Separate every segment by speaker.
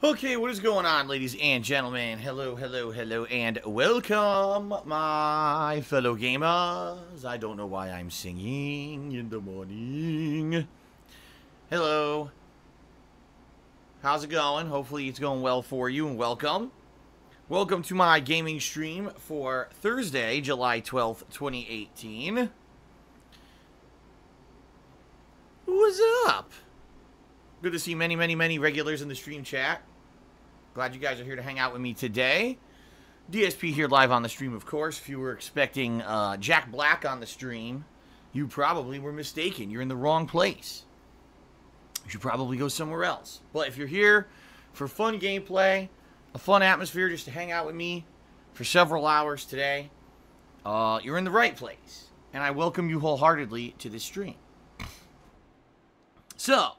Speaker 1: Okay, what is going on, ladies and gentlemen? Hello, hello, hello, and welcome, my fellow gamers. I don't know why I'm singing in the morning. Hello. How's it going? Hopefully it's going well for you, and welcome. Welcome to my gaming stream for Thursday, July 12th, 2018. What's up? Good to see many, many, many regulars in the stream chat. Glad you guys are here to hang out with me today. DSP here live on the stream, of course. If you were expecting Jack Black on the stream, you probably were mistaken. You're in the wrong place. You should probably go somewhere else. But if you're here for fun gameplay, a fun atmosphere just to hang out with me for several hours today, you're in the right place. And I welcome you wholeheartedly to this stream. So,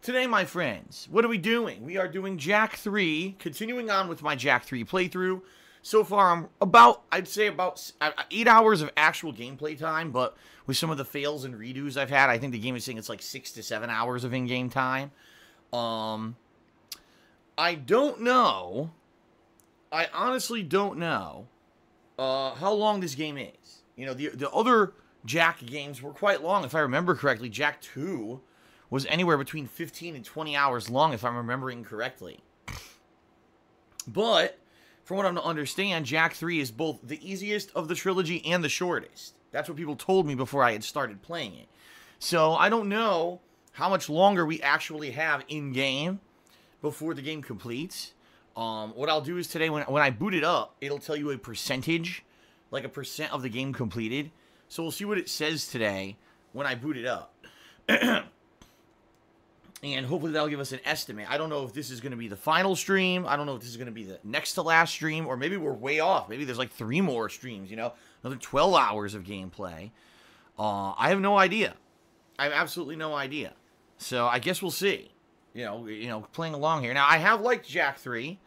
Speaker 1: today, my friends, what are we doing? We are doing Jak 3, continuing on with my Jak 3 playthrough. So far, I'm about, I'd say about 8 hours of actual gameplay time, but with some of the fails and redos I've had, I think the game is saying it's like 6 to 7 hours of in-game time. I don't know, I honestly don't know how long this game is. You know, the other Jak games were quite long. If I remember correctly, Jak 2 was anywhere between 15 and 20 hours long, if I'm remembering correctly. But, from what I'm to understand, Jak 3 is both the easiest of the trilogy and the shortest. That's what people told me before I had started playing it. So, I don't know how much longer we actually have in-game before the game completes. What I'll do is today, when I boot it up, it'll tell you a percentage, like a percent of the game completed. So, we'll see what it says today when I boot it up. And hopefully that'll give us an estimate. I don't know if this is going to be the final stream. I don't know if this is going to be the next to last stream. Or maybe we're way off. Maybe there's like 3 more streams, you know. Another 12 hours of gameplay. I have no idea. I have absolutely no idea. So I guess we'll see. You know, playing along here. Now, I have liked Jak 3.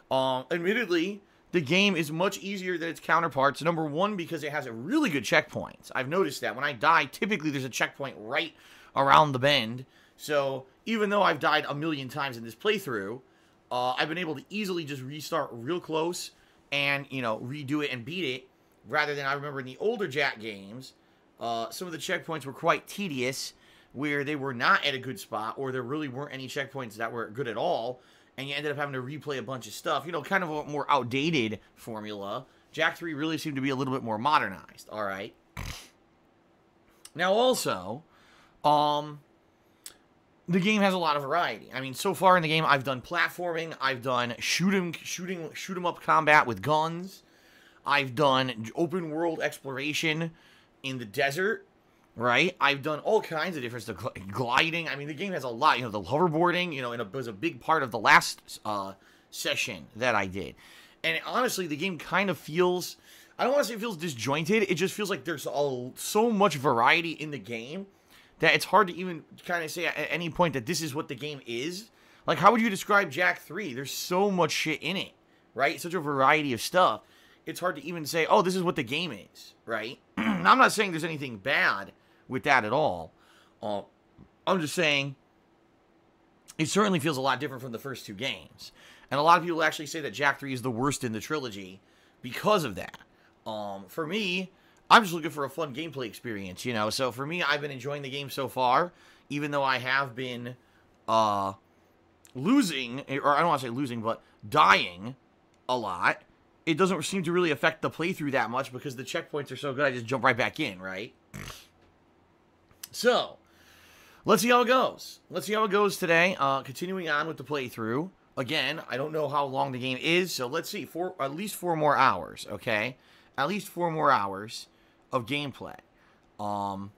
Speaker 1: Admittedly, the game is much easier than its counterparts. Number one, because it has a really good checkpoints. I've noticed that. When I die, typically there's a checkpoint right around the bend. So, even though I've died a million times in this playthrough, I've been able to easily just restart real close and, you know, redo it and beat it, rather than I remember in the older Jak games, some of the checkpoints were quite tedious, where they were not at a good spot, or there really weren't any checkpoints that were good at all, and you ended up having to replay a bunch of stuff. You know, kind of a more outdated formula. Jak 3 really seemed to be a little bit more modernized, alright? Now, also, the game has a lot of variety. I mean, so far in the game, I've done platforming, I've done shoot 'em up combat with guns, I've done open world exploration in the desert, right? I've done all kinds of different stuff, gliding. I mean, the game has a lot. You know, the hoverboarding, you know, it was a big part of the last session that I did. And honestly, the game kind of feels, I don't want to say it feels disjointed, it just feels like there's so much variety in the game that it's hard to even kind of say at any point that this is what the game is. Like, how would you describe Jak 3? There's so much shit in it, right? Such a variety of stuff. It's hard to even say, oh, this is what the game is, right? Now, I'm not saying there's anything bad with that at all. I'm just saying it certainly feels a lot different from the first 2 games. And a lot of people actually say that Jak 3 is the worst in the trilogy because of that. For me, I'm just looking for a fun gameplay experience, you know. So for me, I've been enjoying the game so far, even though I have been losing, or I don't want to say losing, but dying a lot. It doesn't seem to really affect the playthrough that much because the checkpoints are so good, I just jump right back in, right? So, let's see how it goes. Let's see how it goes today. Continuing on with the playthrough. Again, I don't know how long the game is, so let's see. At least 4 more hours, okay? At least 4 more hours of gameplay. And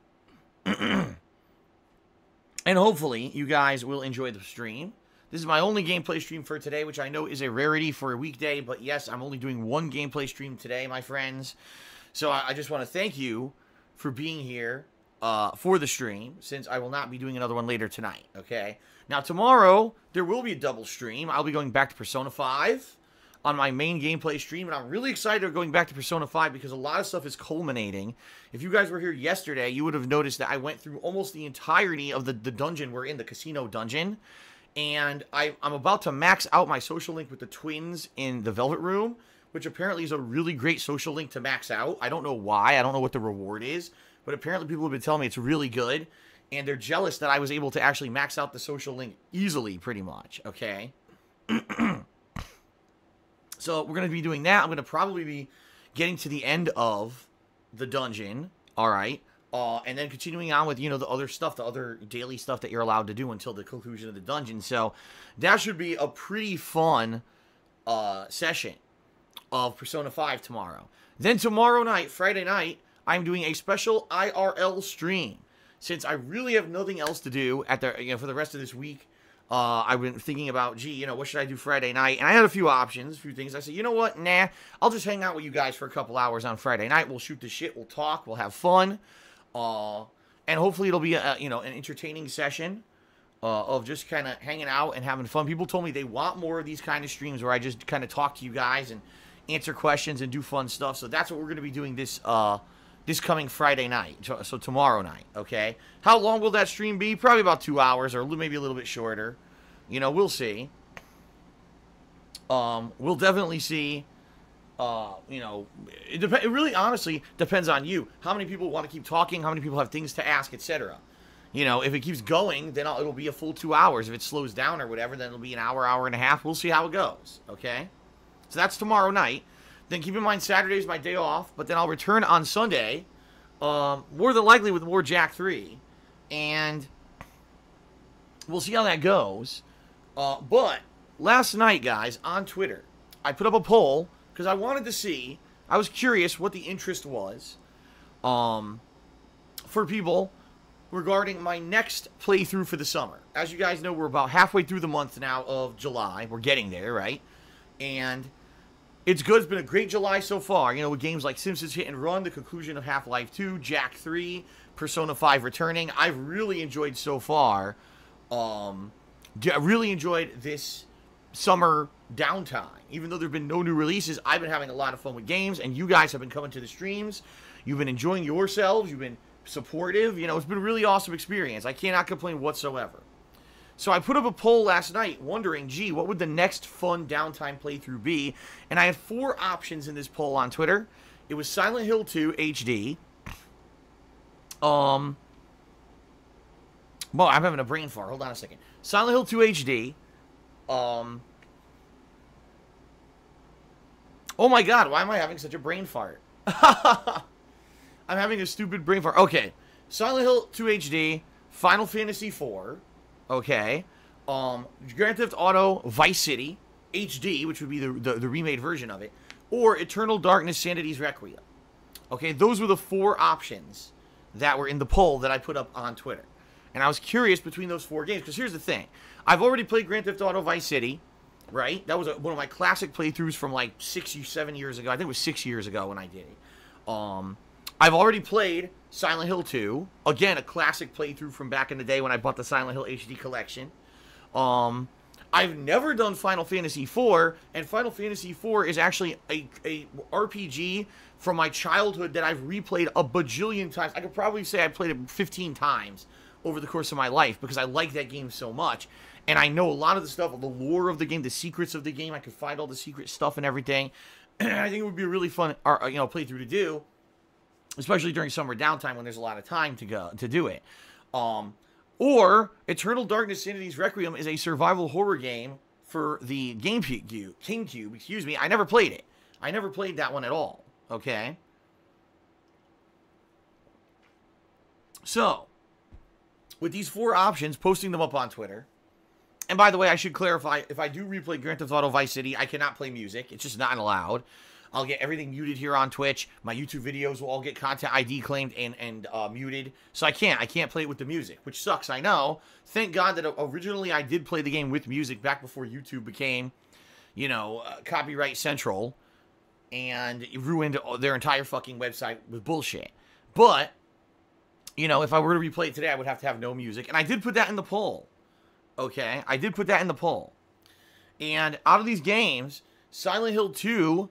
Speaker 1: hopefully you guys will enjoy the stream. This is my only gameplay stream for today, which I know is a rarity for a weekday, but yes, I'm only doing 1 gameplay stream today, my friends. So I just want to thank you for being here for the stream, since I will not be doing another one later tonight, okay? Now tomorrow, there will be a double stream. I'll be going back to Persona 5 on my main gameplay stream, and I'm really excited about going back to Persona 5 because a lot of stuff is culminating. If you guys were here yesterday, you would have noticed that I went through almost the entirety of the dungeon we're in, the casino dungeon, And I'm about to max out my social link with the twins in the Velvet Room, which apparently is a really great social link to max out. I don't know why. I don't know what the reward is, but apparently people have been telling me it's really good, and they're jealous that I was able to actually max out the social link easily, pretty much, okay? So we're going to be doing that. I'm going to probably be getting to the end of the dungeon, all right? And then continuing on with, you know, the other stuff, the other daily stuff that you're allowed to do until the conclusion of the dungeon. So that should be a pretty fun session of Persona 5 tomorrow. Then tomorrow night, Friday night, I'm doing a special IRL stream. Since I really have nothing else to do at the, you know, for the rest of this week, I've been thinking about, gee, you know, what should I do Friday night? And I had a few options, a few things. I said, you know what? Nah, I'll just hang out with you guys for a couple hours on Friday night. We'll shoot the shit. We'll talk. We'll have fun. And hopefully it'll be a, you know, an entertaining session of just kind of hanging out and having fun. People told me they want more of these kind of streams where I just kind of talk to you guys and answer questions and do fun stuff. So that's what we're going to be doing this this coming Friday night. So tomorrow night, okay? How long will that stream be? Probably about 2 hours or maybe a little bit shorter. You know, we'll see. We'll definitely see. You know, it really honestly depends on you. How many people want to keep talking? How many people have things to ask, etc. You know, if it keeps going, then it'll be a full 2 hours. If it slows down or whatever, then it'll be an hour, hour and a half. We'll see how it goes, okay? So that's tomorrow night. Then keep in mind Saturday is my day off, but then I'll return on Sunday, more than likely with more Jack 3, and we'll see how that goes. But last night, guys, on Twitter, I put up a poll because I wanted to see, I was curious what the interest was for people regarding my next playthrough for the summer. As you guys know, we're about halfway through the month now of July. We're getting there, right? And it's good. It's been a great July so far. You know, with games like Simpsons Hit and Run, the conclusion of Half-Life 2, Jack 3, Persona 5 returning. I've really enjoyed so far. I really enjoyed this summer downtime. Even though there have been no new releases, I've been having a lot of fun with games, and you guys have been coming to the streams. You've been enjoying yourselves. You've been supportive. You know, it's been a really awesome experience. I cannot complain whatsoever. So I put up a poll last night wondering, gee, what would the next fun downtime playthrough be? And I had 4 options in this poll on Twitter. It was Silent Hill 2 HD. Well, I'm having a brain fart. Hold on a second. Silent Hill 2 HD. Oh my god, why am I having such a brain fart? I'm having a stupid brain fart. Okay. Silent Hill 2 HD, Final Fantasy 4. Okay. Grand Theft Auto Vice City HD, which would be the remade version of it, or Eternal Darkness Sanity's Requiem. Okay, those were the 4 options that were in the poll that I put up on Twitter. And I was curious between those 4 games, because here's the thing. I've already played Grand Theft Auto Vice City, right? That was one of my classic playthroughs from like 7 years ago. I think it was 6 years ago when I did it. I've already played Silent Hill 2. Again, a classic playthrough from back in the day when I bought the Silent Hill HD collection. I've never done Final Fantasy 4, and Final Fantasy 4 is actually a RPG from my childhood that I've replayed a bajillion times. I could probably say I played it 15 times over the course of my life because I like that game so much. And I know a lot of the stuff, the lore of the game, the secrets of the game. I could find all the secret stuff and everything. And I think it would be a really fun, playthrough to do, especially during summer downtime when there's a lot of time to do it. Or Eternal Darkness Sanity's Requiem is a survival horror game for the GameCube. Excuse me. I never played it. I never played that one at all. Okay. So, with these 4 options, posting them up on Twitter. And by the way, I should clarify, if I do replay Grand Theft Auto Vice City, I cannot play music. It's just not allowed. I'll get everything muted here on Twitch. My YouTube videos will all get content ID claimed and muted. So I can't play it with the music, which sucks, I know. Thank God that originally I did play the game with music back before YouTube became, copyright central. And it ruined their entire fucking website with bullshit. But, if I were to replay it today, I would have to have no music. And I did put that in the poll. Okay? I did put that in the poll. And out of these games, Silent Hill 2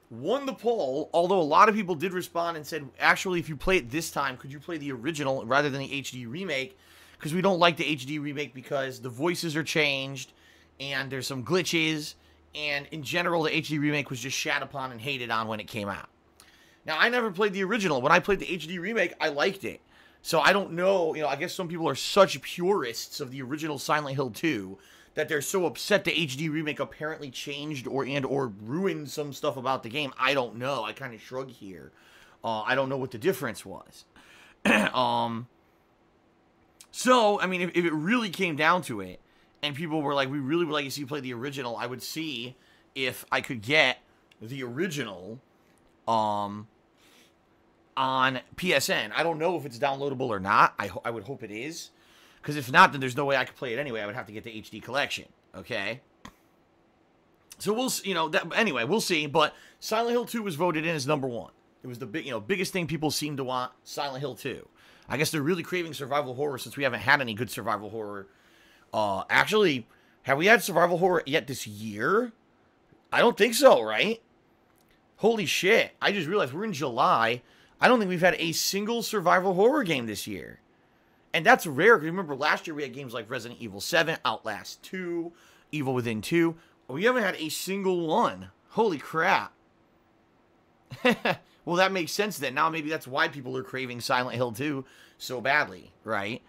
Speaker 1: won the poll, although a lot of people did respond and said, actually, if you play it this time, could you play the original rather than the HD remake? because we don't like the HD remake because the voices are changed and there's some glitches, and in general the HD remake was just shat upon and hated on when it came out. Now, I never played the original. When I played the HD remake, I liked it. So I don't know, I guess some people are such purists of the original Silent Hill 2 that they're so upset the HD remake apparently changed or ruined some stuff about the game. I don't know. I kind of shrug here. I don't know what the difference was. So, I mean, if it really came down to it, and people were like, we really would like to see you play the original, I would see if I could get the original on PSN. I don't know if it's downloadable or not. I would hope it is. Because if not, then there's no way I could play it anyway. I would have to get the HD collection. Okay? So we'll, anyway, we'll see. But Silent Hill 2 was voted in as number 1. It was the biggest thing people seem to want, Silent Hill 2. I guess they're really craving survival horror since we haven't had any good survival horror. Actually, have we had survival horror yet this year? I don't think so, right? Holy shit. I just realized we're in July. I don't think we've had a single survival horror game this year. And that's rare, because remember last year we had games like Resident Evil 7, Outlast 2, Evil Within 2. We haven't had a single one. Holy crap. Well, that makes sense then. Now maybe that's why people are craving Silent Hill 2 so badly, right?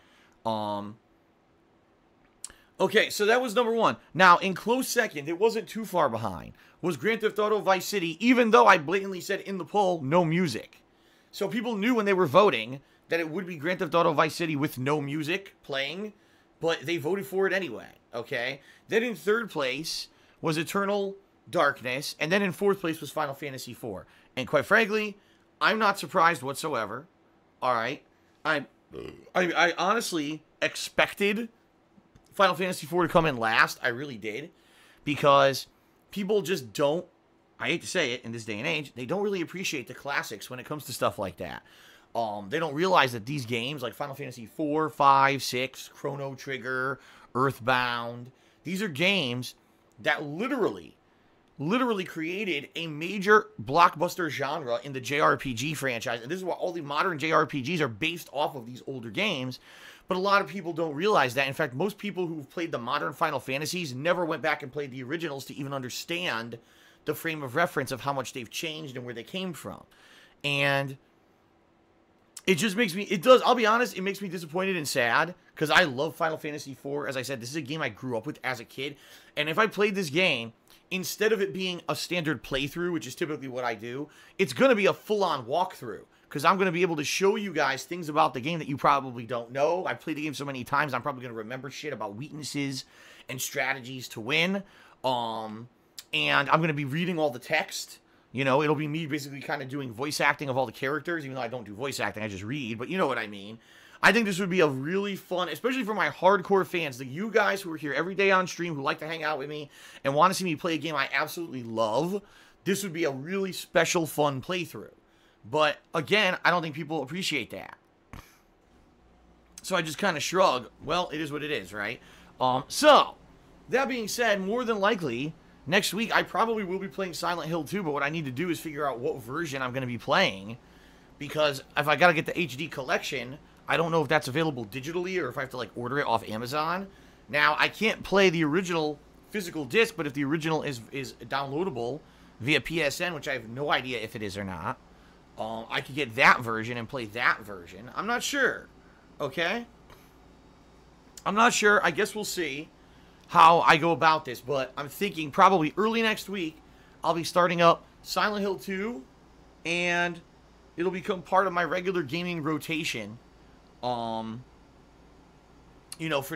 Speaker 1: Okay, so that was number 1. Now, in close second, it wasn't too far behind, was Grand Theft Auto Vice City, even though I blatantly said in the poll, no music. So people knew when they were voting that it would be Grand Theft Auto Vice City with no music playing, but they voted for it anyway, okay? Then in third place was Eternal Darkness, and then in fourth place was Final Fantasy IV. And quite frankly, I'm not surprised whatsoever, all right? I honestly expected Final Fantasy IV to come in last. I really did, because people just don't, I hate to say it in this day and age, they don't really appreciate the classics when it comes to stuff like that. They don't realize that these games like Final Fantasy 4, 5, 6, Chrono Trigger, Earthbound, these are games that literally created a major blockbuster genre in the JRPG franchise. And this is why all the modern JRPGs are based off of these older games. But a lot of people don't realize that. In fact, most people who've played the modern Final Fantasies never went back and played the originals to even understand the frame of reference of how much they've changed and where they came from. And it just makes me, I'll be honest, it makes me disappointed and sad, because I love Final Fantasy IV. As I said, this is a game I grew up with as a kid. And if I played this game, instead of it being a standard playthrough, which is typically what I do, it's going to be a full-on walkthrough, because I'm going to be able to show you guys things about the game that you probably don't know. I've played the game so many times, I'm probably going to remember shit about weaknesses and strategies to win. And I'm going to be reading all the text. It'll be me basically kind of doing voice acting of all the characters, even though I don't do voice acting, I just read, but you know what I mean. I think this would be a really fun, especially for my hardcore fans, you guys who are here every day on stream, who like to hang out with me and want to see me play a game I absolutely love. This would be a really special, fun playthrough. But again, I don't think people appreciate that. So I just kind of shrug. Well, it is what it is, right? So, that being said, more than likely, next week I probably will be playing Silent Hill 2, but what I need to do is figure out what version I'm going to be playing, because if I got to get the HD collection, I don't know if that's available digitally or if I have to order it off Amazon. Now, I can't play the original physical disc, but if the original is downloadable via PSN, which I have no idea if it is or not, I could get that version and play that version. I'm not sure, okay? I'm not sure. I guess we'll see how I go about this, but I'm thinking probably early next week, I'll be starting up Silent Hill 2, and it'll become part of my regular gaming rotation, for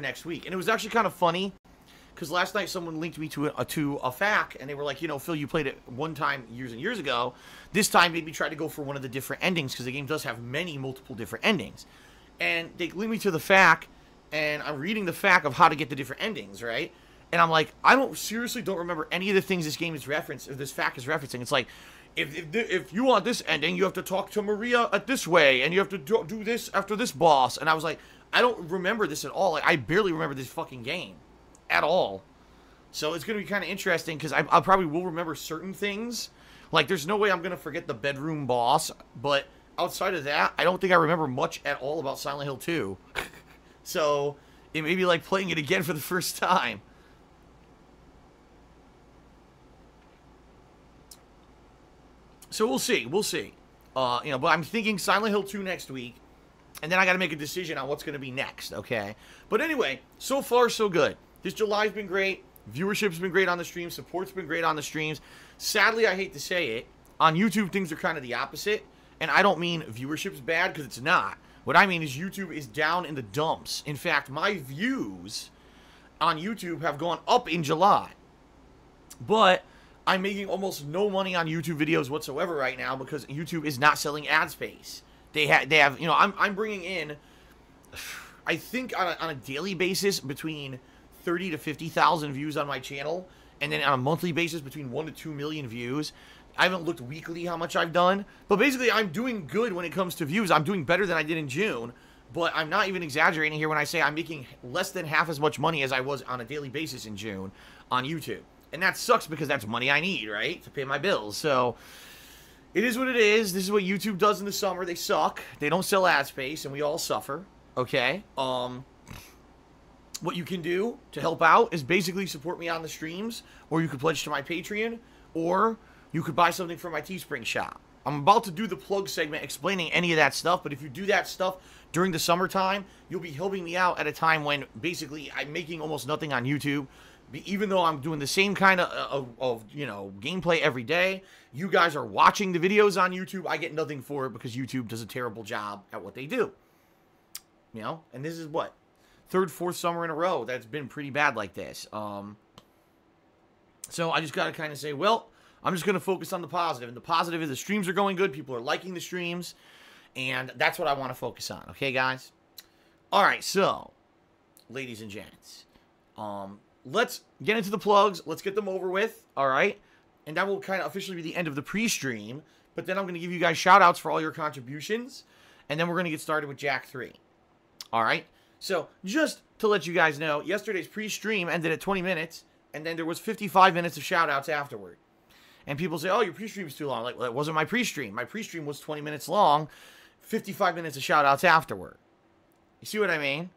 Speaker 1: next week. And it was actually kind of funny, because last night someone linked me to a FAQ, and they were like, Phil, you played it one time years and years ago. This time, maybe try to go for one of the different endings, because the game does have multiple different endings. And they linked me to the FAQ, and I'm reading the FAQ of how to get the different endings, right? And I'm like, seriously don't remember any of the things this game is referenced, or this FAQ is referencing. It's like, if you want this ending, you have to talk to Maria this way, and you have to do this after this boss. And I was like, I don't remember this at all. I barely remember this fucking game at all. So it's going to be kind of interesting, because I probably will remember certain things. There's no way I'm going to forget the bedroom boss, but outside of that, I don't think I remember much at all about Silent Hill 2. So it may be like playing it again for the first time. So we'll see. We'll see. But I'm thinking Silent Hill 2 next week. And then I got to make a decision on what's going to be next, okay? But anyway, so far so good. This July's been great. Viewership's been great on the streams. Support's been great on the streams. Sadly, I hate to say it, on YouTube things are kind of the opposite. And I don't mean viewership's bad, because it's not. What I mean is YouTube is down in the dumps. In fact, my views on YouTube have gone up in July. But I'm making almost no money on YouTube videos whatsoever right now because YouTube is not selling ad space. They have, you know, I'm bringing in, I think on a daily basis between 30 to 50,000 views on my channel, and then on a monthly basis between 1 to 2 million views. I haven't looked weekly how much I've done, but basically I'm doing good when it comes to views. I'm doing better than I did in June, but I'm not even exaggerating here when I say I'm making less than half as much money as I was on a daily basis in June on YouTube. And that sucks because that's money I need, right, to pay my bills. So it is what it is. This is what YouTube does in the summer. They suck. They don't sell ad space, and we all suffer. Okay? What you can do to help out is basically support me on the streams, or you could pledge to my Patreon, or you could buy something from my Teespring shop. I'm about to do the plug segment explaining any of that stuff, but if you do that stuff during the summertime, you'll be helping me out at a time when basically I'm making almost nothing on YouTube. Even though I'm doing the same kind of you know, gameplay every day, you guys are watching the videos on YouTube. I get nothing for it because YouTube does a terrible job at what they do. You know, and this is what? Third, fourth summer in a row that's been pretty bad like this. So I just got to kind of say, well, I'm just going to focus on the positive. And the positive is the streams are going good. People are liking the streams. And that's what I want to focus on. Okay, guys? All right, so, ladies and gents, let's get into the plugs. Let's get them over with, all right? And that will kind of officially be the end of the pre-stream. But then I'm going to give you guys shout-outs for all your contributions. And then we're going to get started with Jack 3. All right? So, just to let you guys know, yesterday's pre-stream ended at 20 minutes. And then there was 55 minutes of shout-outs afterward. And people say, oh, your pre-stream's too long. Like, well, that wasn't my pre-stream. My pre-stream was 20 minutes long. 55 minutes of shout-outs afterward. You see what I mean?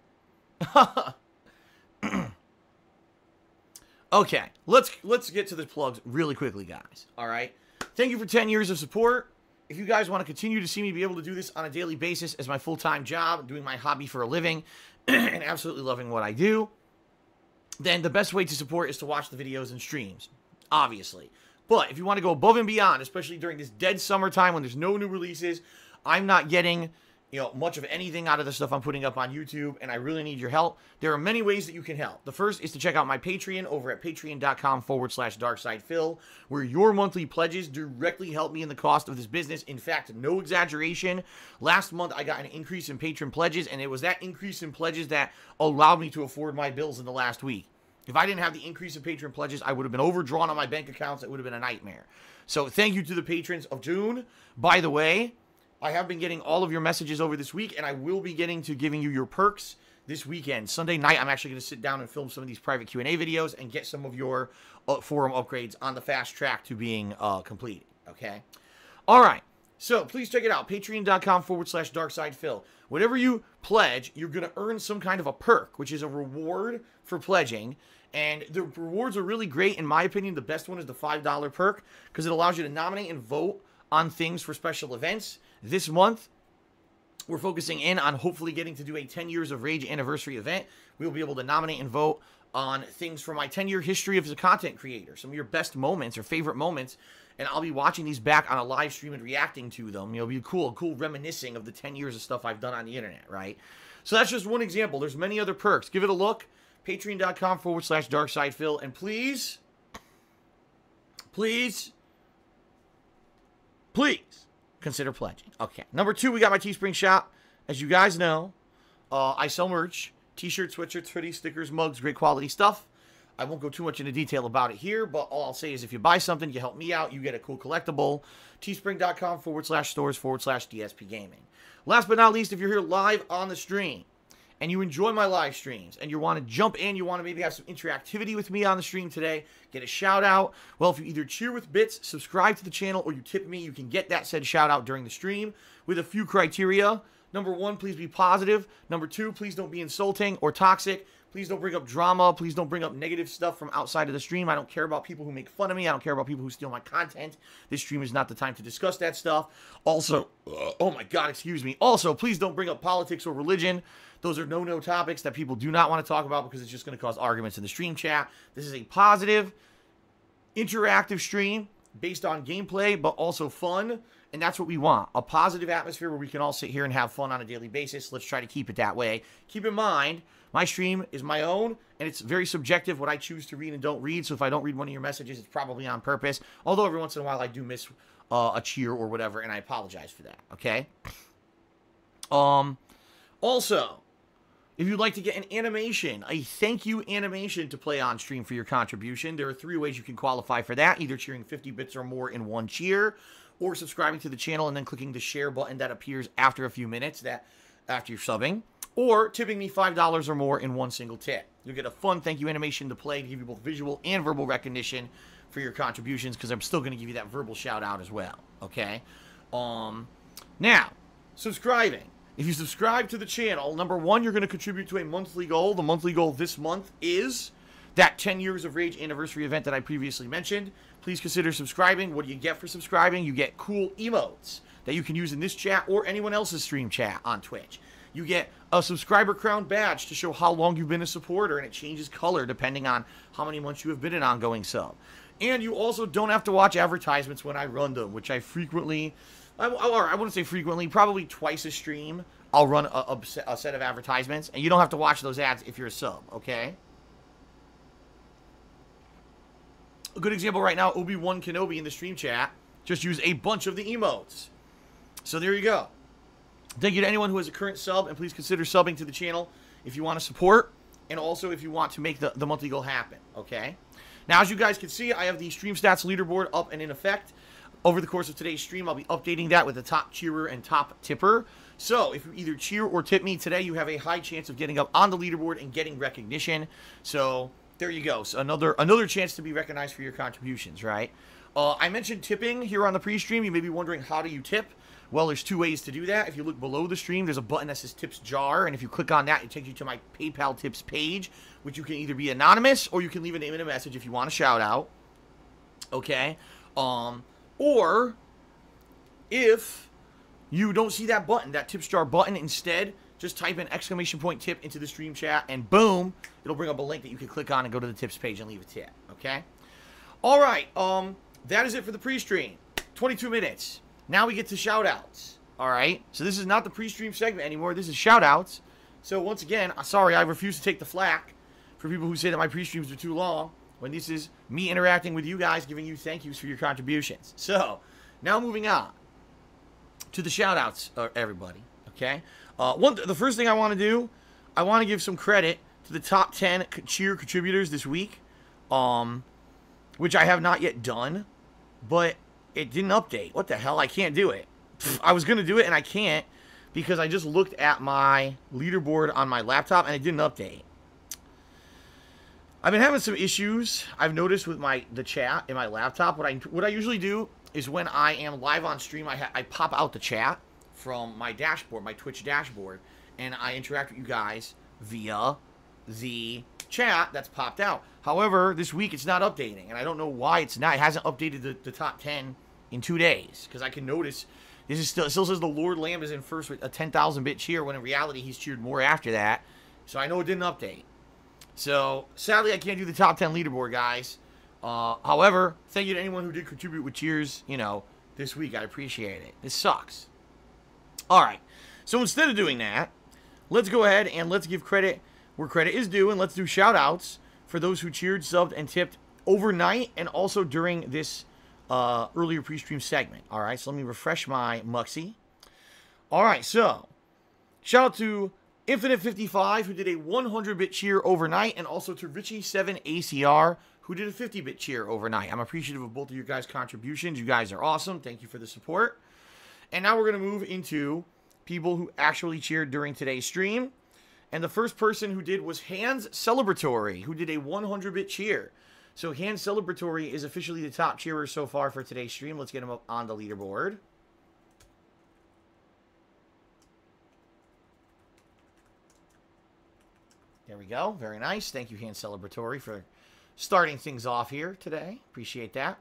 Speaker 1: Okay, let's get to the plugs really quickly, guys. All right? Thank you for 10 years of support. If you guys want to continue to see me be able to do this on a daily basis as my full-time job, doing my hobby for a living, and absolutely loving what I do, then the best way to support is to watch the videos and streams, obviously. But if you want to go above and beyond, especially during this dead summertime when there's no new releases, I'm not getting, you know, much of anything out of the stuff I'm putting up on YouTube, and I really need your help. There are many ways that you can help. The first is to check out my Patreon over at patreon.com/DarkSidePhil, where your monthly pledges directly help me in the cost of this business. In fact, no exaggeration, last month I got an increase in patron pledges, and it was that increase in pledges that allowed me to afford my bills in the last week. If I didn't have the increase in patron pledges, I would have been overdrawn on my bank accounts. It would have been a nightmare. So thank you to the patrons of June. By the way, I have been getting all of your messages over this week, and I will be getting to giving you your perks this weekend. Sunday night, I'm actually going to sit down and film some of these private Q&A videos and get some of your forum upgrades on the fast track to being completed, okay? All right, so please check it out, patreon.com/DarkSidePhil. Whatever you pledge, you're going to earn some kind of a perk, which is a reward for pledging. And the rewards are really great. In my opinion, the best one is the $5 perk because it allows you to nominate and vote on things for special events. This month, we're focusing in on hopefully getting to do a 10 years of Rage anniversary event. We'll be able to nominate and vote on things from my 10-year history as a content creator, some of your best moments or favorite moments, and I'll be watching these back on a live stream and reacting to them. You know, it'll be cool reminiscing of the 10 years of stuff I've done on the internet, right? So that's just one example. There's many other perks. Give it a look. Patreon.com/DarkSidePhil, and please consider pledging. Okay. Number 2, we got my Teespring shop. As you guys know, I sell merch. T-shirts, sweatshirts, hoodies, stickers, mugs, great quality stuff. I won't go too much into detail about it here, but all I'll say is if you buy something, you help me out, you get a cool collectible. Teespring.com/stores/DSPGaming. Last but not least, if you're here live on the stream, and you enjoy my live streams, and you want to jump in, you want to maybe have some interactivity with me on the stream today, get a shout out, well, if you either cheer with bits, subscribe to the channel, or you tip me, you can get that said shout out during the stream with a few criteria. Number one, please be positive. Number two, please don't be insulting or toxic. Please don't bring up drama. Please don't bring up negative stuff from outside of the stream. I don't care about people who make fun of me. I don't care about people who steal my content. This stream is not the time to discuss that stuff. Also, oh my God, excuse me. Also, please don't bring up politics or religion. Those are no-no topics that people do not want to talk about because it's just going to cause arguments in the stream chat. This is a positive, interactive stream based on gameplay, but also fun. And that's what we want. A positive atmosphere where we can all sit here and have fun on a daily basis. Let's try to keep it that way. Keep in mind, my stream is my own, and it's very subjective what I choose to read and don't read. So if I don't read one of your messages, it's probably on purpose. Although every once in a while I do miss a cheer or whatever, and I apologize for that, okay? Also, if you'd like to get an animation, a thank you animation to play on stream for your contribution, there are 3 ways you can qualify for that. Either cheering 50 bits or more in one cheer, or subscribing to the channel and then clicking the share button that appears after a few minutes, after you're subbing, or tipping me $5 or more in one single tip. You'll get a fun thank you animation to play to give you both visual and verbal recognition for your contributions, because I'm still going to give you that verbal shout out as well, okay? Now, subscribing. If you subscribe to the channel, number one, you're going to contribute to a monthly goal. The monthly goal this month is that 10 Years of Rage anniversary event that I previously mentioned. Please consider subscribing. What do you get for subscribing? You get cool emotes that you can use in this chat or anyone else's stream chat on Twitch. You get a subscriber crown badge to show how long you've been a supporter, and it changes color depending on how many months you have been an ongoing sub. And you also don't have to watch advertisements when I run them, which I frequently, I wouldn't say frequently, probably twice a stream, I'll run a set of advertisements, and you don't have to watch those ads if you're a sub, okay? A good example right now, Obi-Wan Kenobi in the stream chat just used a bunch of the emotes. So there you go. Thank you to anyone who has a current sub, and please consider subbing to the channel if you want to support, and also if you want to make the monthly goal happen, okay? Now, as you guys can see, I have the stream stats leaderboard up and in effect. Over the course of today's stream, I'll be updating that with the top cheerer and top tipper. So, if you either cheer or tip me today, you have a high chance of getting up on the leaderboard and getting recognition. So, there you go. So, another chance to be recognized for your contributions, right? I mentioned tipping here on the pre-stream. You may be wondering, how do you tip? Well, there's 2 ways to do that. If you look below the stream, there's a button that says Tips Jar, and if you click on that, it takes you to my PayPal Tips page, which you can either be anonymous, or you can leave a name and a message if you want a shout-out. Okay? Or, if you don't see that button, that Tips Jar button, instead, just type in !tip into the stream chat, and boom, it'll bring up a link that you can click on and go to the tips page and leave a tip, okay? Alright, that is it for the pre-stream. 22 minutes. Now we get to shout-outs, alright? So this is not the pre-stream segment anymore, this is shout-outs. So once again, sorry, I refuse to take the flack for people who say that my pre-streams are too long, when this is me interacting with you guys, giving you thank yous for your contributions. So, now moving on to the shout-outs, everybody, okay? The first thing I want to do, I want to give some credit to the top 10 cheer contributors this week, which I have not yet done, but it didn't update. What the hell? I can't do it. I was going to do it, and I can't, because I just looked at my leaderboard on my laptop, and it didn't update. I've been having some issues, I've noticed, with the chat in my laptop. What I usually do is when I am live on stream, I pop out the chat from my dashboard, my Twitch dashboard, and I interact with you guys via the chat that's popped out. However, this week it's not updating, and I don't know why it's not. It hasn't updated the top 10 in 2 days, because I can notice this is still says the Lord Lamb is in first with a 10,000-bit cheer, when in reality he's cheered more after that. So I know it didn't update. So, sadly, I can't do the top 10 leaderboard, guys. However, thank you to anyone who did contribute with cheers, this week. I appreciate it. This sucks. Alright, so instead of doing that, let's go ahead and let's give credit where credit is due, and let's do shout-outs for those who cheered, subbed, and tipped overnight, and also during this earlier pre-stream segment. Alright, so let me refresh my Muxie. Alright, so, shout out to Infinite55, who did a 100-bit cheer overnight, and also to Richie7ACR, who did a 50-bit cheer overnight. I'm appreciative of both of your guys' contributions. You guys are awesome. Thank you for the support. And now we're going to move into people who actually cheered during today's stream. And the first person who did was Hands Celebratory, who did a 100-bit cheer. So Hands Celebratory is officially the top cheerer so far for today's stream. Let's get him up on the leaderboard. we go. Very nice. Thank you, Hand Celebratory, for starting things off here today. Appreciate that.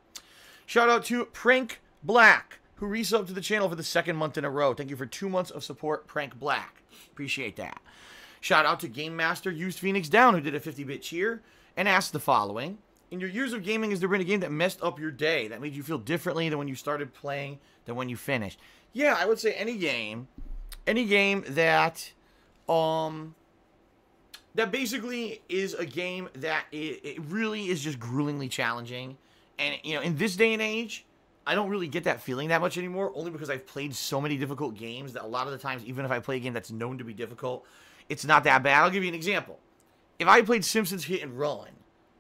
Speaker 1: Shout out to Prank Black, who resubbed to the channel for the 2nd month in a row. Thank you for 2 months of support, Prank Black. Appreciate that. Shout out to Game Master Used Phoenix Down, who did a 50-bit cheer and asked the following. In your years of gaming, has there been a game that messed up your day, that made you feel differently than when you started playing, than when you finished? Yeah, I would say any game that, that basically is a game that it really is just gruelingly challenging. And, you know, in this day and age, I don't really get that feeling that much anymore, only because I've played so many difficult games that a lot of the times, even if I play a game that's known to be difficult, it's not that bad. I'll give you an example. If I played Simpsons Hit and Run,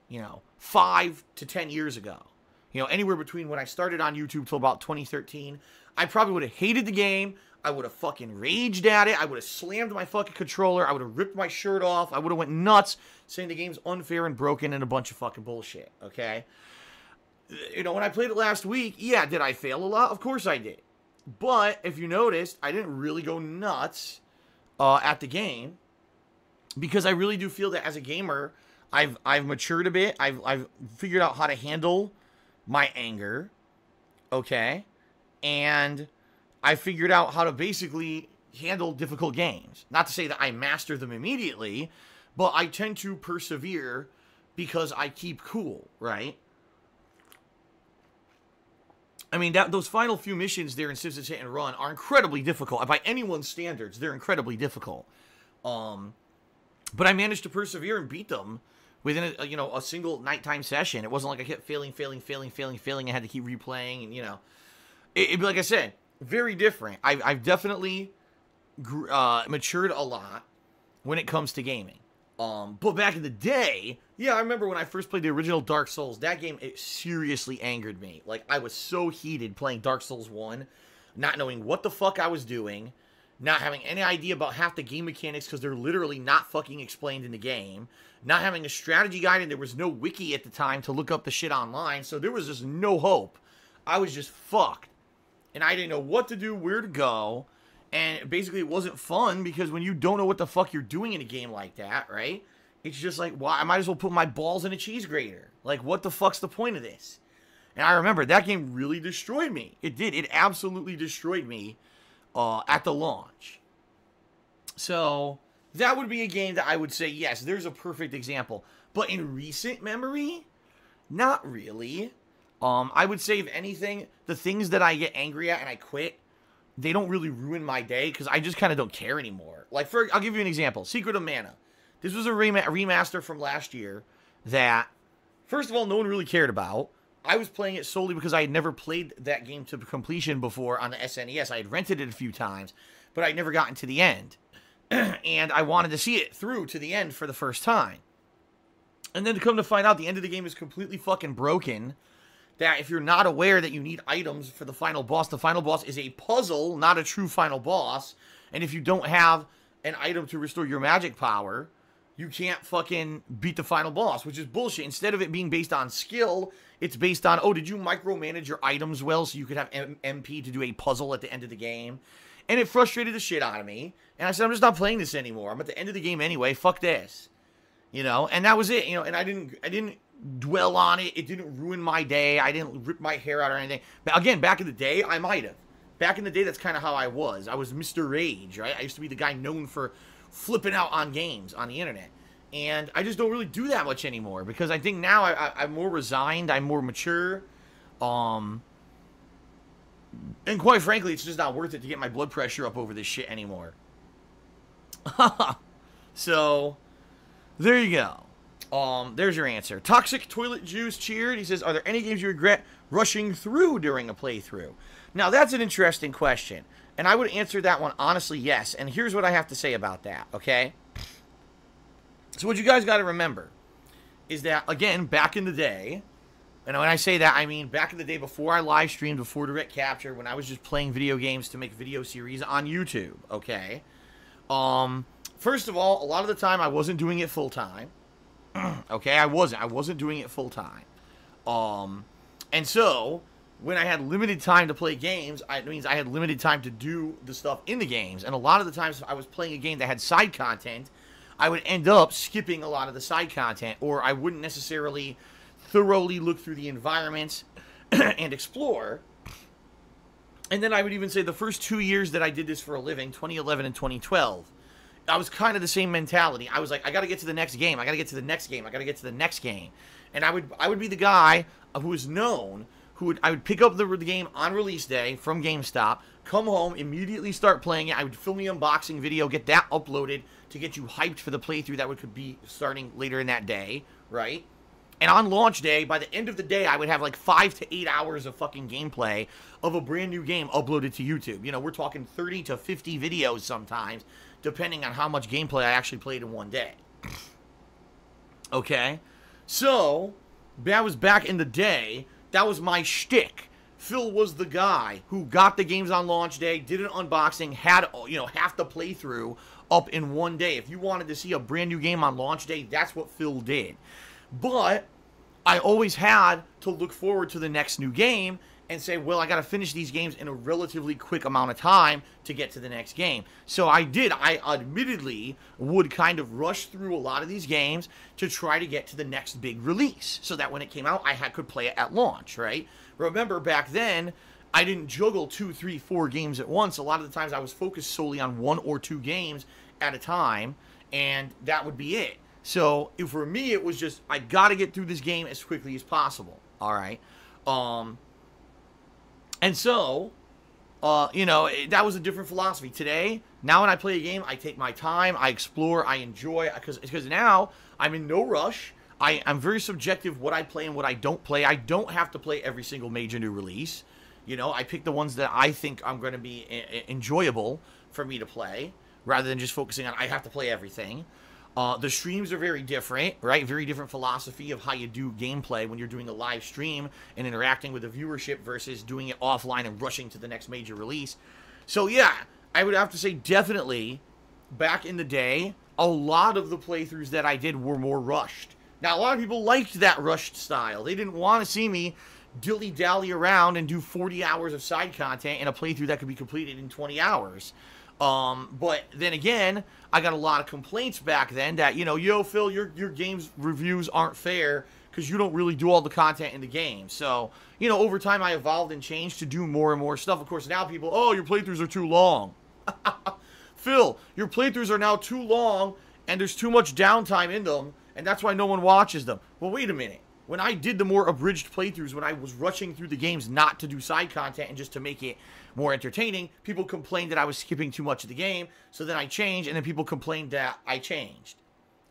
Speaker 1: you know, 5 to 10 years ago, you know, anywhere between when I started on YouTube till about 2013, I probably would have hated the game. I would have fucking raged at it. I would have slammed my fucking controller. I would have ripped my shirt off. I would have went nuts saying the game's unfair and broken and a bunch of fucking bullshit, okay? You know, when I played it last week, yeah, did I fail a lot? Of course I did. But if you noticed, I didn't really go nuts at the game, because I really do feel that as a gamer, I've matured a bit. I've figured out how to handle my anger, okay? And I figured out how to basically handle difficult games. Not to say that I master them immediately, but I tend to persevere because I keep cool, right? I mean, those final few missions there in Simpsons Hit and Run are incredibly difficult. By anyone's standards, they're incredibly difficult. But I managed to persevere and beat them within a single nighttime session. It wasn't like I kept failing. I had to keep replaying, and, you know, it'd be like I said, very different. I've definitely matured a lot when it comes to gaming. But back in the day, yeah, I remember when I first played the original Dark Souls, that game, it seriously angered me. Like, I was so heated playing Dark Souls 1, not knowing what the fuck I was doing, not having any idea about half the game mechanics because they're literally not fucking explained in the game, not having a strategy guide, and there was no wiki at the time to look up the shit online, so there was just no hope. I was just fucked. And I didn't know what to do, where to go. And basically it wasn't fun, because when you don't know what the fuck you're doing in a game like that, right? It's just like, why? I might as well put my balls in a cheese grater. Like, what the fuck's the point of this? And I remember that game really destroyed me. It did. It absolutely destroyed me at the launch. So that would be a game that I would say, yes, there's a perfect example. But in recent memory, not really. I would say, if anything, the things that I get angry at and I quit, they don't really ruin my day, because I just kind of don't care anymore. Like, I'll give you an example. Secret of Mana. This was a remaster from last year that, first of all, no one really cared about. I was playing it solely because I had never played that game to completion before on the SNES. I had rented it a few times, but I'd never gotten to the end. And I wanted to see it through to the end for the first time. And then to come to find out, the end of the game is completely fucking broken. That if you're not aware that you need items for the final boss is a puzzle, not a true final boss. And if you don't have an item to restore your magic power, you can't fucking beat the final boss, which is bullshit. Instead of it being based on skill, it's based on, oh, did you micromanage your items well so you could have MP to do a puzzle at the end of the game? And it frustrated the shit out of me. And I said, I'm just not playing this anymore. I'm at the end of the game anyway. Fuck this. You know, and that was it. You know, and I didn't dwell on it. It didn't ruin my day. I didn't rip my hair out or anything. But again, back in the day, I might have. Back in the day, that's kind of how I was. I was Mr. Rage, right? I used to be the guy known for flipping out on games on the internet. And I just don't really do that much anymore, because I think now I'm more resigned. I'm more mature. And quite frankly, it's just not worth it to get my blood pressure up over this shit anymore. So, there you go. There's your answer. Toxic Toilet Juice cheered. He says, are there any games you regret rushing through during a playthrough? Now, that's an interesting question. And I would answer that one honestly, yes. And here's what I have to say about that, okay? So what you guys got to remember is that, again, back in the day, and when I say that, I mean back in the day before I live streamed, before Direct Capture, when I was just playing video games to make video series on YouTube, okay? First of all, a lot of the time I wasn't doing it full-time. Okay, I wasn't doing it full-time. And so, when I had limited time to play games, it means I had limited time to do the stuff in the games. And a lot of the times I was playing a game that had side content, I would end up skipping a lot of the side content, or I wouldn't necessarily thoroughly look through the environments and explore. And then I would even say the first 2 years that I did this for a living, 2011 and 2012, I was kind of the same mentality. I was like, I got to get to the next game. I got to get to the next game. I got to get to the next game. And I would be the guy who was known, I would pick up the game on release day from GameStop, come home, immediately start playing it. I would film the unboxing video, get that uploaded to get you hyped for the playthrough that could be starting later in that day, right? And on launch day, by the end of the day, I would have like 5 to 8 hours of fucking gameplay of a brand new game uploaded to YouTube. You know, we're talking 30 to 50 videos sometimes, depending on how much gameplay I actually played in one day. Okay? So, that was back in the day. That was my shtick. Phil was the guy who got the games on launch day, did an unboxing, had, you know, half the playthrough up in one day. If you wanted to see a brand new game on launch day, that's what Phil did. But I always had to look forward to the next new game and say, well, I got to finish these games in a relatively quick amount of time to get to the next game. So I did. I admittedly would kind of rush through a lot of these games to try to get to the next big release so that when it came out, I could play it at launch, right? Remember, back then, I didn't juggle 2, 3, 4 games at once. A lot of the times I was focused solely on 1 or 2 games at a time, and that would be it. So for me, it was just, I got to get through this game as quickly as possible, all right? And so, you know, that was a different philosophy. Today, now when I play a game, I take my time, I explore, I enjoy, because now I'm in no rush. I'm very subjective what I play and what I don't play. I don't have to play every single major new release. You know, I pick the ones that I think I'm going to be enjoyable for me to play, rather than just focusing on I have to play everything. The streams are very different, right? Very different philosophy of how you do gameplay when you're doing a live stream and interacting with the viewership versus doing it offline and rushing to the next major release. So yeah, I would have to say definitely back in the day, a lot of the playthroughs that I did were more rushed. Now, a lot of people liked that rushed style. They didn't want to see me dilly-dally around and do 40 hours of side content in a playthrough that could be completed in 20 hours. But then again, I got a lot of complaints back then that, you know, yo, Phil, your game's reviews aren't fair because you don't really do all the content in the game. So, you know, over time I evolved and changed to do more and more stuff. Of course, now people, oh, your playthroughs are too long. Phil, your playthroughs are now too long and there's too much downtime in them, and that's why no one watches them. Well, wait a minute. When I did the more abridged playthroughs, when I was rushing through the games not to do side content and just to make it more entertaining, people complained that I was skipping too much of the game, so then I changed, and then people complained that I changed.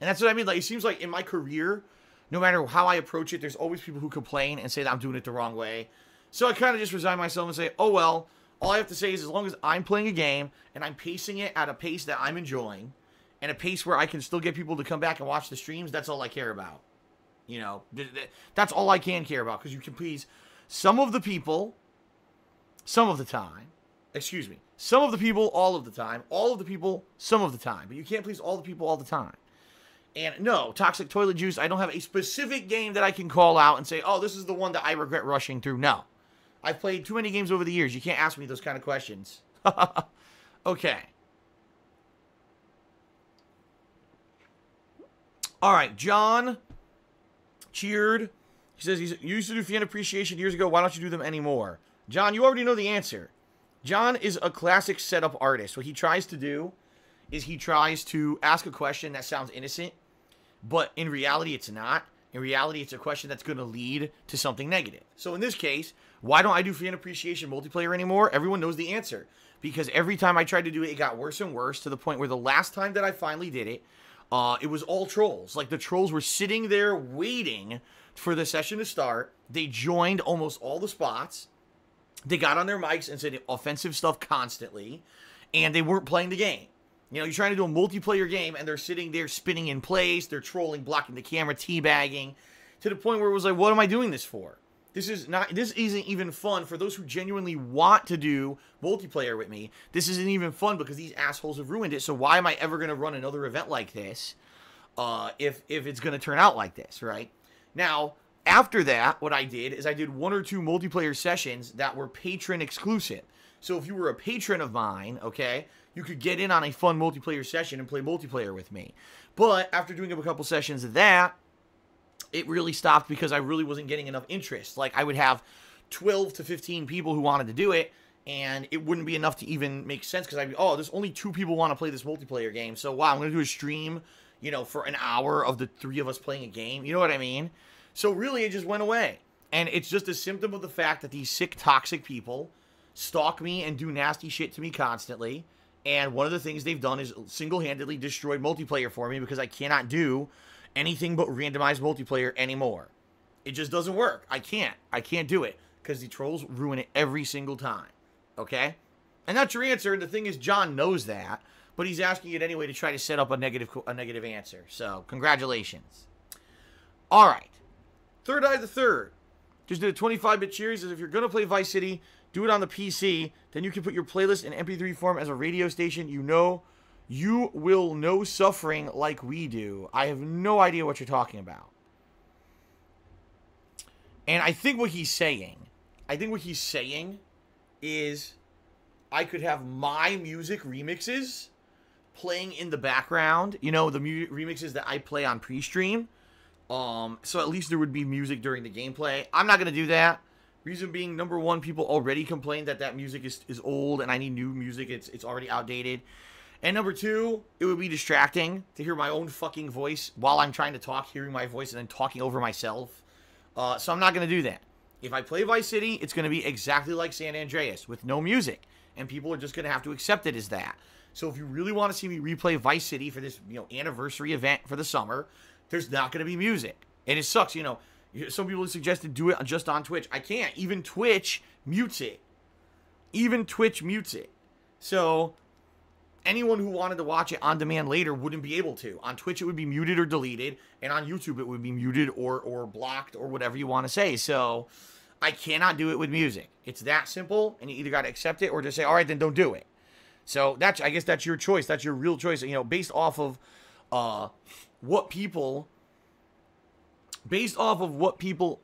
Speaker 1: And that's what I mean. Like, it seems like in my career, no matter how I approach it, there's always people who complain and say that I'm doing it the wrong way. So I kind of just resign myself and say, oh well, all I have to say is as long as I'm playing a game and I'm pacing it at a pace that I'm enjoying, and a pace where I can still get people to come back and watch the streams, that's all I care about. You know, that's all I can care about, because you can please some of the people, some of the time. Excuse me. Some of the people, all of the time. All of the people, some of the time. But you can't please all the people all the time. And no, Toxic Toilet Juice, I don't have a specific game that I can call out and say, oh, this is the one that I regret rushing through. No. I've played too many games over the years. You can't ask me those kind of questions. Okay. All right, John cheered. He says he used to do fan appreciation years ago. Why don't you do them anymore? John, you already know the answer. John is a classic setup artist. What he tries to do is he tries to ask a question that sounds innocent, but in reality, it's not. In reality, it's a question that's going to lead to something negative. So in this case, why don't I do fan appreciation multiplayer anymore? Everyone knows the answer. Because every time I tried to do it, it got worse and worse to the point where the last time that I finally did it, it was all trolls. Like, the trolls were sitting there waiting for the session to start. They joined almost all the spots. They got on their mics and said offensive stuff constantly. And they weren't playing the game. You know, you're trying to do a multiplayer game, and they're sitting there spinning in place. They're trolling, blocking the camera, teabagging. To the point where it was like, what am I doing this for? This isn't even fun for those who genuinely want to do multiplayer with me. This isn't even fun because these assholes have ruined it. So why am I ever going to run another event like this if it's going to turn out like this, right? Now, after that, what I did is I did 1 or 2 multiplayer sessions that were patron exclusive. So if you were a patron of mine, okay, you could get in on a fun multiplayer session and play multiplayer with me. But after doing a couple sessions of that, it really stopped because I really wasn't getting enough interest. Like, I would have 12 to 15 people who wanted to do it, and it wouldn't be enough to even make sense because I'd be, oh, there's only 2 people want to play this multiplayer game. So, wow, I'm going to do a stream, you know, for an hour of the 3 of us playing a game. You know what I mean? So, really, it just went away. And it's just a symptom of the fact that these sick, toxic people stalk me and do nasty shit to me constantly. And one of the things they've done is single-handedly destroyed multiplayer for me because I cannot do anything but randomized multiplayer anymore. It just doesn't work. I can't do it because the trolls ruin it every single time. Okay? And that's your answer. And the thing is, John knows that, but he's asking it anyway to try to set up a negative answer. So, congratulations. All right. Third Eye the Third just did a 25-bit cheer. He says, if you're going to play Vice City, do it on the PC. Then you can put your playlist in MP3 form as a radio station. You know, you will know suffering like we do. I have no idea what you're talking about. And I think what he's saying is I could have my music remixes playing in the background. You know, the remixes that I play on pre-stream. So at least there would be music during the gameplay. I'm not going to do that. Reason being, number one, people already complain that music is old and I need new music. It's already outdated. And number two, it would be distracting to hear my own fucking voice while I'm trying to talk, hearing my voice and then talking over myself. So I'm not going to do that. If I play Vice City, it's going to be exactly like San Andreas with no music. And people are just going to have to accept it as that. So if you really want to see me replay Vice City for this, you know, anniversary event for the summer, there's not going to be music. And it sucks, you know. Some people have suggested do it just on Twitch. I can't. Even Twitch mutes it. So anyone who wanted to watch it on demand later wouldn't be able to. On Twitch, it would be muted or deleted. And on YouTube, it would be muted or blocked or whatever you want to say. So I cannot do it with music. It's that simple. And you either got to accept it or just say, all right, then don't do it. So I guess that's your choice. That's your real choice. You know, based off of what people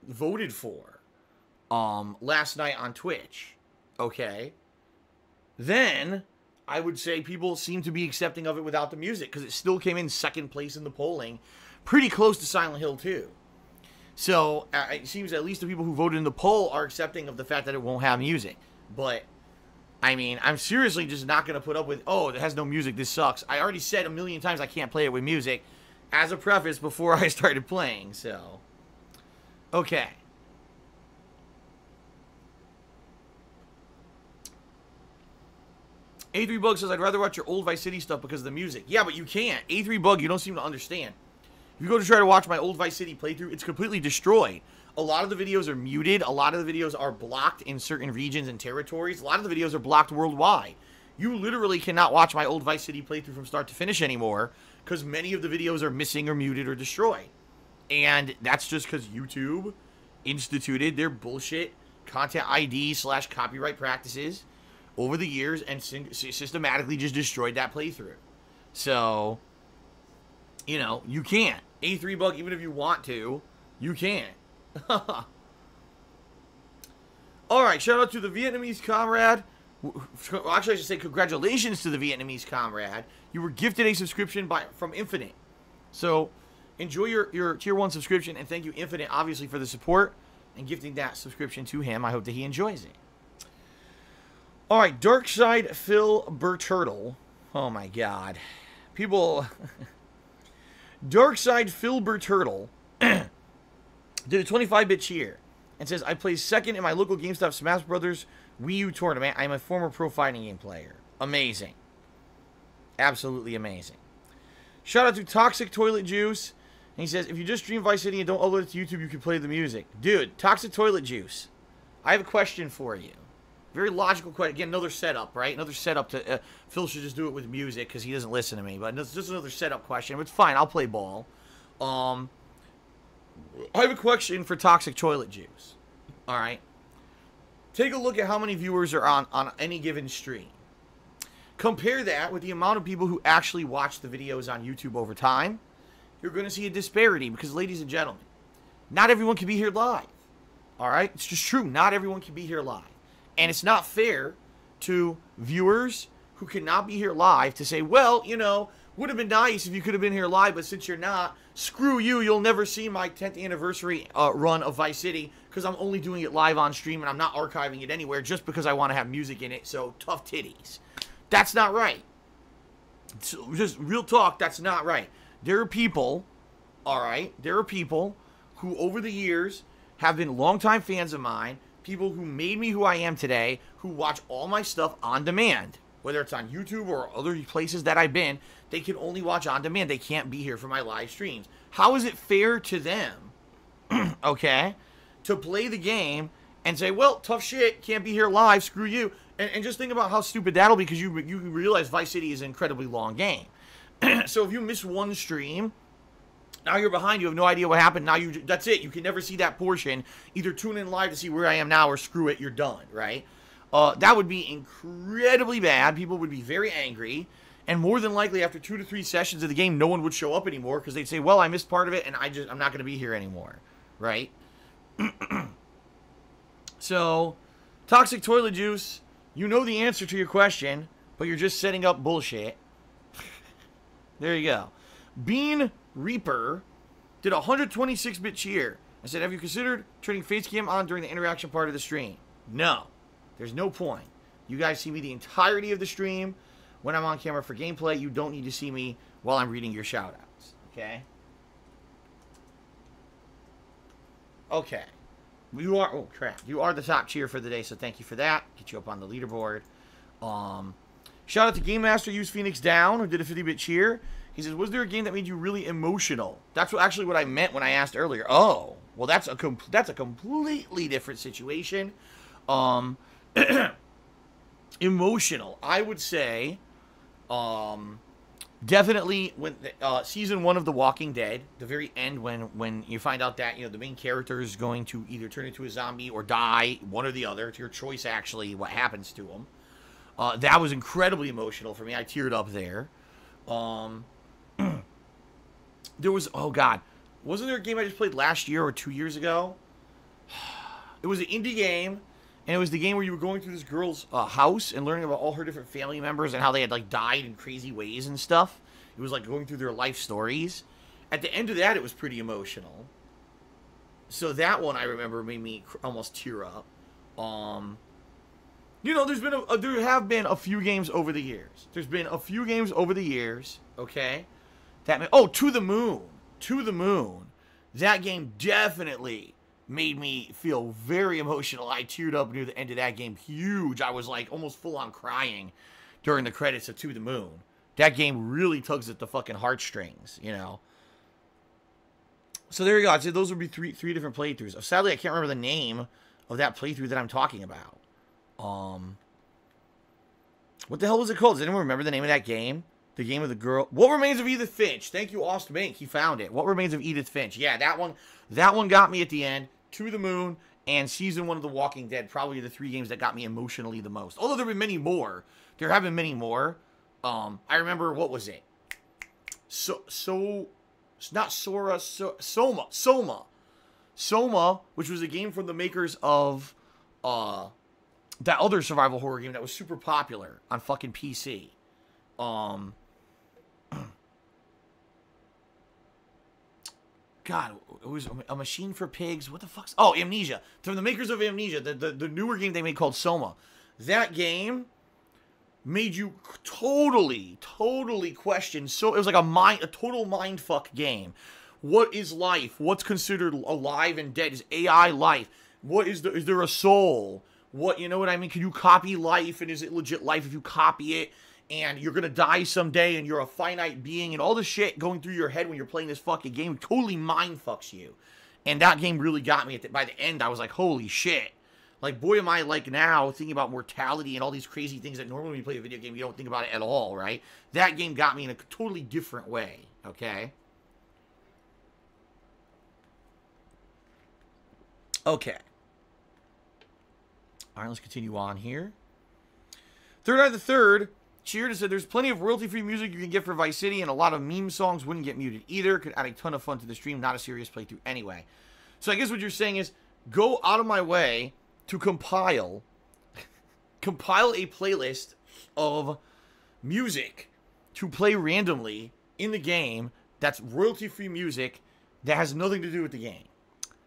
Speaker 1: voted for last night on Twitch, okay, then I would say people seem to be accepting of it without the music because it still came in second place in the polling, pretty close to Silent Hill 2. So it seems at least the people who voted in the poll are accepting of the fact that it won't have music. But, I mean, I'm seriously just not going to put up with, oh, it has no music, this sucks. I already said a million times I can't play it with music as a preface before I started playing, so. Okay. A3 Bug says, I'd rather watch your old Vice City stuff because of the music. Yeah, but you can't. A3 Bug, you don't seem to understand. If you go to try to watch my old Vice City playthrough, it's completely destroyed. A lot of the videos are muted. A lot of the videos are blocked in certain regions and territories. A lot of the videos are blocked worldwide. You literally cannot watch my old Vice City playthrough from start to finish anymore because many of the videos are missing or muted or destroyed. And that's just because YouTube instituted their bullshit content ID / copyright practices over the years and systematically just destroyed that playthrough. So, you know, you can't. A3 Bug, even if you want to, you can't. Alright, shout out to the Vietnamese comrade. Well, actually, I should say congratulations to the Vietnamese comrade. You were gifted a subscription from Infinite. So, enjoy your Tier 1 subscription, and thank you, Infinite, obviously, for the support and gifting that subscription to him. I hope that he enjoys it. Alright, Darkside Phil Burturtle. Oh my god. People... Darkside Phil Burturtle did a 25-bit cheer and says, I play second in my local GameStop Smash Brothers Wii U tournament. I am a former pro fighting game player. Amazing. Absolutely amazing. Shout out to Toxic Toilet Juice. And he says, if you just stream Vice City and don't upload it to YouTube, you can play the music. Dude, Toxic Toilet Juice. I have a question for you. Very logical question. Again, another setup, right? Another setup to... Phil should just do it with music because he doesn't listen to me. But it's just another setup question. It's fine. I'll play ball. I have a question for Toxic Toilet Juice. Alright? Take a look at how many viewers are on any given stream. Compare that with the amount of people who actually watch the videos on YouTube over time. You're going to see a disparity because, ladies and gentlemen, not everyone can be here live. Alright? It's just true. Not everyone can be here live. And it's not fair to viewers who cannot be here live to say, well, you know, would have been nice if you could have been here live, but since you're not, screw you. You'll never see my 10th anniversary run of Vice City because I'm only doing it live on stream and I'm not archiving it anywhere just because I want to have music in it. So tough titties. That's not right. So just real talk, that's not right. There are people, all right, there are people who over the years have been longtime fans of mine, people who made me who I am today, who watch all my stuff on demand. Whether it's on YouTube or other places that I've been, they can only watch on demand. They can't be here for my live streams. How is it fair to them, okay, to play the game and say, well, tough shit, can't be here live, screw you. And just think about how stupid that'll be because you realize Vice City is an incredibly long game. So if you miss one stream, now you're behind, you have no idea what happened. Now that's it. You can never see that portion. Either tune in live to see where I am now or screw it, you're done, right? That would be incredibly bad. People would be very angry. And more than likely, after 2 to 3 sessions of the game, no one would show up anymore because they'd say, well, I missed part of it and I'm not going to be here anymore, right? So, Toxic Toilet Juice, you know the answer to your question, but you're just setting up bullshit. There you go. Bean Reaper did a 126-bit cheer. I said, have you considered turning Facecam on during the interaction part of the stream? No. There's no point. You guys see me the entirety of the stream. When I'm on camera for gameplay, you don't need to see me while I'm reading your shoutouts. Okay? Okay. You are, oh crap, you are the top cheer for the day, so thank you for that. Get you up on the leaderboard. Shout out to Game Master Use Phoenix Down, who did a 50-bit cheer. He says, was there a game that made you really emotional? That's actually what I meant when I asked earlier. Oh, well, that's a completely different situation. Emotional, I would say, definitely when season 1 of The Walking Dead, the very end when you find out that, you know, the main character is going to either turn into a zombie or die, one or the other. It's your choice, actually, what happens to him. That was incredibly emotional for me. I teared up there. There was, oh god, wasn't there a game I just played last year or 2 years ago? It was an indie game. And it was the game where you were going through this girl's house and learning about all her different family members and how they had, like, died in crazy ways and stuff. It was, like, going through their life stories. At the end of that, it was pretty emotional. So that one, I remember, made me almost tear up. You know, there have been a few games over the years. There's been a few games over the years, okay? Oh, To the Moon. To the Moon. That game definitely made me feel very emotional. I teared up near the end of that game. Huge. I was like almost full on crying during the credits of To the Moon. That game really tugs at the fucking heartstrings, you know. So there you go. I'd say those would be three different playthroughs. Sadly, I can't remember the name of that playthrough that I'm talking about. What the hell was it called? Does anyone remember the name of that game? The game of the girl. What Remains of Edith Finch? Thank you, Austin Bank. He found it. What Remains of Edith Finch? Yeah, that one got me at the end. To the Moon and season 1 of The Walking Dead, probably the 3 games that got me emotionally the most. Although there have been many more. There have been many more. I remember, what was it? Not Sora, Soma, which was a game from the makers of that other survival horror game that was super popular on fucking PC. God, it was A Machine for Pigs. What the fuck's... Oh, Amnesia. From the makers of Amnesia, the newer game they made called Soma. That game made you totally question. So it was like a total mindfuck game. What is life? What's considered alive and dead? Is AI life? Is there a soul? What, you know what I mean? Can you copy life? And is it legit life if you copy it? And you're going to die someday, and you're a finite being, and all the shit going through your head when you're playing this fucking game totally mind fucks you. And that game really got me. By the end, I was like, holy shit. Like, boy, am I, like, now thinking about mortality and all these crazy things that normally when you play a video game, you don't think about it at all, right? That game got me in a totally different way, okay? Okay. All right, let's continue on here. Third Eye the Third cheered and said, there's plenty of royalty-free music you can get for Vice City, and a lot of meme songs wouldn't get muted either. Could add a ton of fun to the stream, not a serious playthrough anyway. So I guess what you're saying is, go out of my way to compile a playlist of music to play randomly in the game that's royalty-free music that has nothing to do with the game.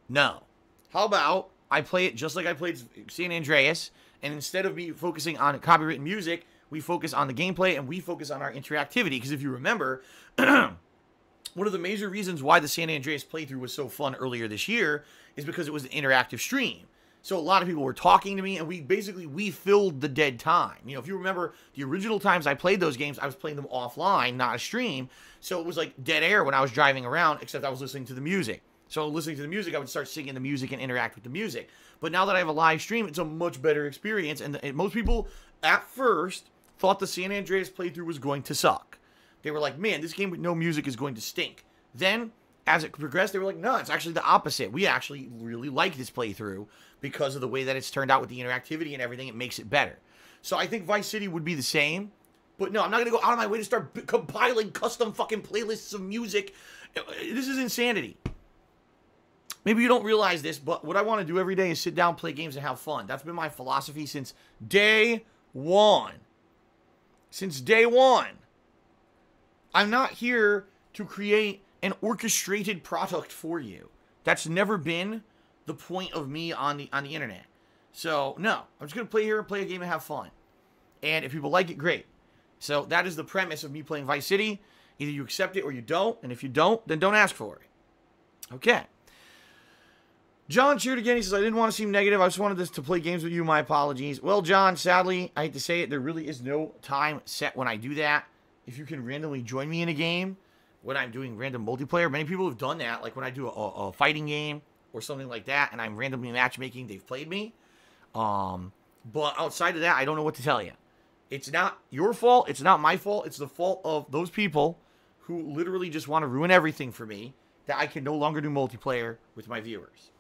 Speaker 1: No. How about I play it just like I played San Andreas, and instead of me focusing on copywritten music, we focus on the gameplay and we focus on our interactivity. Because if you remember, one of the major reasons why the San Andreas playthrough was so fun earlier this year is because it was an interactive stream. So a lot of people were talking to me, and we filled the dead time. You know, if you remember the original times I played those games, I was playing them offline, not a stream. So it was like dead air when I was driving around, except I was listening to the music. So listening to the music, I would start singing the music and interact with the music. But now that I have a live stream, it's a much better experience. And most people at first thought the San Andreas playthrough was going to suck. They were like, man, this game with no music is going to stink. Then, as it progressed, they were like, no, it's actually the opposite. We actually really like this playthrough because of the way that it's turned out with the interactivity and everything. It makes it better. So I think Vice City would be the same. But no, I'm not going to go out of my way to start compiling custom fucking playlists of music. This is insanity. Maybe you don't realize this, but what I want to do every day is sit down, play games, and have fun. That's been my philosophy since day one. Since day one. I'm not here to create an orchestrated product for you. That's never been the point of me on the internet. So, no. I'm just going to play here, play a game, and have fun. And if people like it, great. So, that is the premise of me playing Vice City. Either you accept it or you don't. And if you don't, then don't ask for it. Okay. John cheered again. He says, I didn't want to seem negative. I just wanted this to play games with you. My apologies. Well, John, sadly, I hate to say it, there really is no time set when I do that. If you can randomly join me in a game when I'm doing random multiplayer, many people have done that. Like when I do a fighting game or something like that, and I'm randomly matchmaking, they've played me. But outside of that, I don't know what to tell you. It's not your fault. It's not my fault. It's the fault of those people who literally just want to ruin everything for me, that I can no longer do multiplayer with my viewers.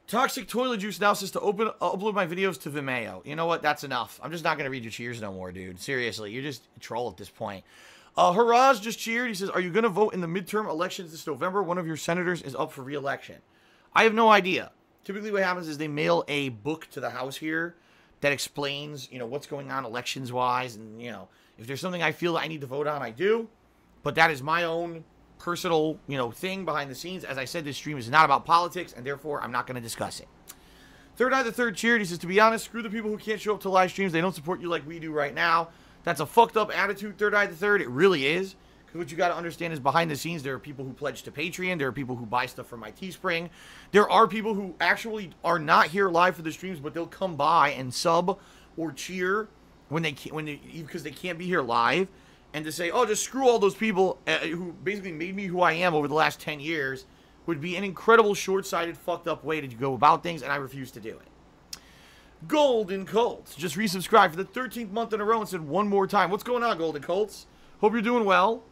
Speaker 1: Toxic Toilet Juice now says to upload my videos to Vimeo. You know what? That's enough. I'm just not going to read your cheers no more, dude. Seriously, you're just a troll at this point. Haraz just cheered. He says, are you going to vote in the midterm elections this November? One of your senators is up for re-election. I have no idea. Typically what happens is they mail a book to the house here that explains, you know, what's going on elections-wise. And, you know, if there's something I feel I need to vote on, I do. But that is my own personal, you know, thing behind the scenes. As I said, this stream is not about politics, and therefore I'm not going to discuss it. Third Eye the Third cheered. He says, to be honest, screw the people who can't show up to live streams. They don't support you like we do right now. That's a fucked up attitude, Third Eye the Third. It really is. Because what you got to understand is behind the scenes, there are people who pledge to Patreon. There are people who buy stuff from my Teespring. There are people who actually are not here live for the streams, but they'll come by and sub or cheer because they can't be here live. And to say, oh, just screw all those people who basically made me who I am over the last 10 years would be an incredible, short-sighted, fucked up way to go about things, and I refuse to do it. Golden Colts just resubscribed for the 13th month in a row and said one more time. What's going on, Golden Colts? Hope you're doing well.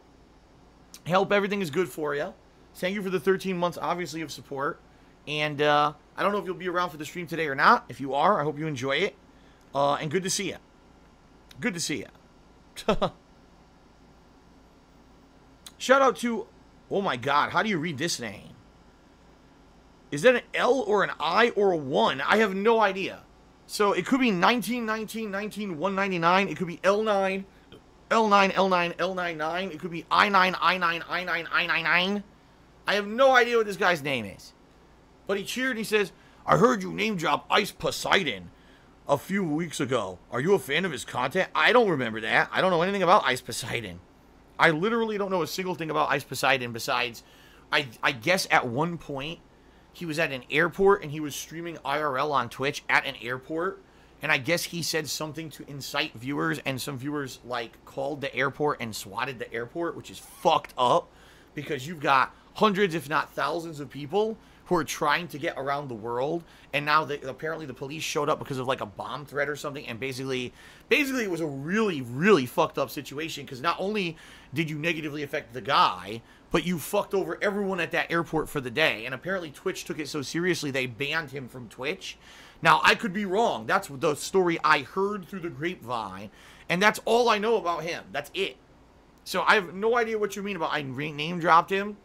Speaker 1: Hope everything is good for you. Thank you for the 13 months, obviously, of support. And I don't know if you'll be around for the stream today or not. If you are, I hope you enjoy it. And good to see you. Good to see you. Shout out to, oh my God, how do you read this name? Is that an L or an I or a 1? I have no idea. So it could be 1919, 199. It could be L9, L9, L9, L99. It could be I9, I9, I9, I99. I have no idea what this guy's name is. But he cheered and he says, I heard you name drop Ice Poseidon a few weeks ago. Are you a fan of his content? I don't remember that. I don't know anything about Ice Poseidon. I literally don't know a single thing about Ice Poseidon besides, I guess at one point, he was at an airport and he was streaming IRL on Twitch at an airport. And I guess he said something to incite viewers, and some viewers, like, called the airport and swatted the airport, which is fucked up. Because you've got hundreds, if not thousands of people who are trying to get around the world. And now apparently the police showed up because of, like, a bomb threat or something. And basically it was a really, really fucked up situation. Because not only did you negatively affect the guy, but you fucked over everyone at that airport for the day. And apparently Twitch took it so seriously they banned him from Twitch. Now, I could be wrong. That's the story I heard through the grapevine. And that's all I know about him. That's it. So I have no idea what you mean about I name dropped him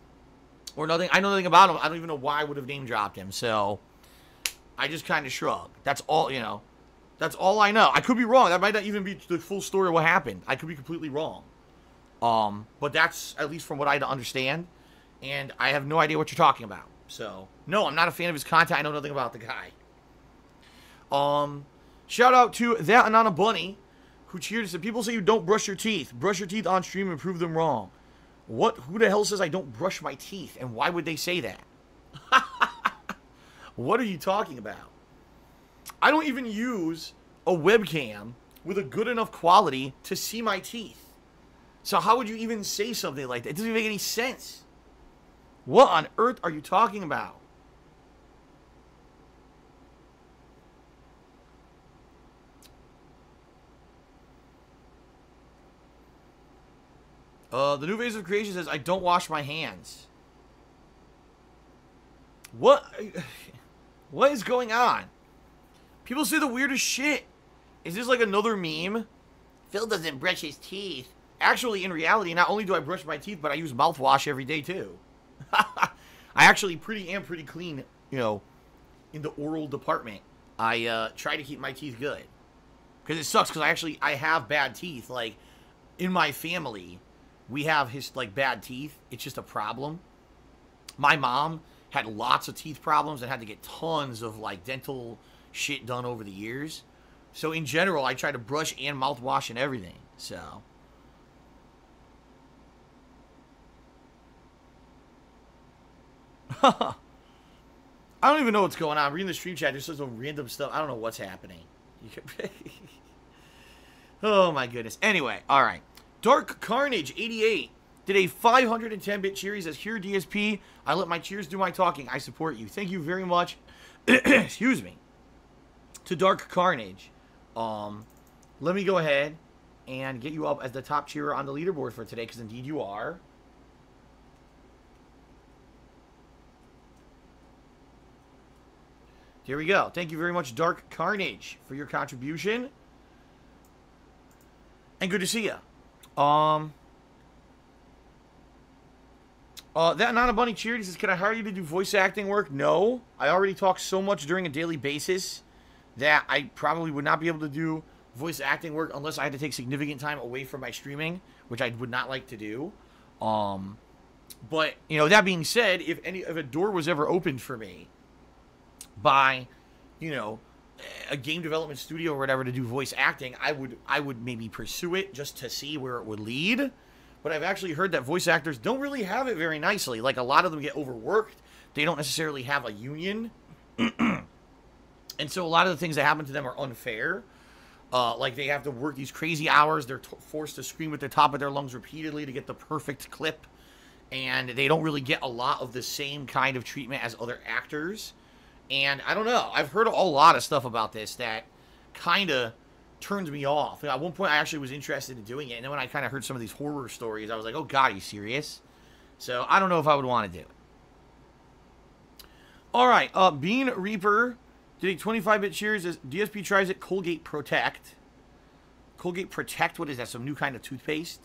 Speaker 1: or nothing. I know nothing about him. I don't even know why I would have name dropped him. So I just kind of shrug. That's all, you know. That's all I know. I could be wrong. That might not even be the full story of what happened. I could be completely wrong. But that's at least from what I understand. And I have no idea what you're talking about. So, no, I'm not a fan of his content. I know nothing about the guy. Shout out to That Anana Bunny, who cheered and said, people say you don't brush your teeth. Brush your teeth on stream and prove them wrong. What? Who the hell says I don't brush my teeth? And why would they say that? What are you talking about? I don't even use a webcam with a good enough quality to see my teeth. So how would you even say something like that? It doesn't even make any sense. What on earth are you talking about? The new phase of creation says, I don't wash my hands. What? What is going on? People say the weirdest shit. Is this like another meme? Phil doesn't brush his teeth. Actually, in reality, not only do I brush my teeth, but I use mouthwash every day, too. I actually am pretty clean, you know, in the oral department. I try to keep my teeth good. Because it sucks, because I have bad teeth. Like, in my family, we have bad teeth. It's just a problem. My mom had lots of teeth problems and had to get tons of, dental shit done over the years. So, in general, I try to brush and mouthwash and everything. So... I don't even know what's going on. Reading the stream chat, there's just some random stuff. I don't know what's happening. Oh my goodness. Anyway, alright. Dark Carnage 88 did a 510-bit cheer. He says, here DSP, I let my cheers do my talking. I support you. Thank you very much. Excuse me. To Dark Carnage. Let me go ahead and get you up as the top cheerer on the leaderboard for today, because indeed you are. Here we go. Thank you very much, Dark Carnage, for your contribution. And good to see you. That Nana Bunny cheered. He says, can I hire you to do voice acting work? No. I already talk so much during a daily basis that I probably would not be able to do voice acting work unless I had to take significant time away from my streaming, which I would not like to do. But, you know, that being said, if a door was ever opened for me by, you know, a game development studio or whatever to do voice acting, I would maybe pursue it just to see where it would lead. But I've actually heard that voice actors don't really have it very nicely. Like, a lot of them get overworked. They don't necessarily have a union. And so a lot of the things that happen to them are unfair. Like, they have to work these crazy hours. They're forced to scream at the top of their lungs repeatedly to get the perfect clip. And they don't really get a lot of the same kind of treatment as other actors. And I don't know. I've heard a lot of stuff about this that kind of turned me off. At one point, I actually was interested in doing it. And then when I kind of heard some of these horror stories, I was like, oh, God, are you serious? So I don't know if I would want to do it. All right. Bean Reaper did a 25-bit cheers as DSP tries it. Colgate Protect. Colgate Protect? What is that? Some new kind of toothpaste?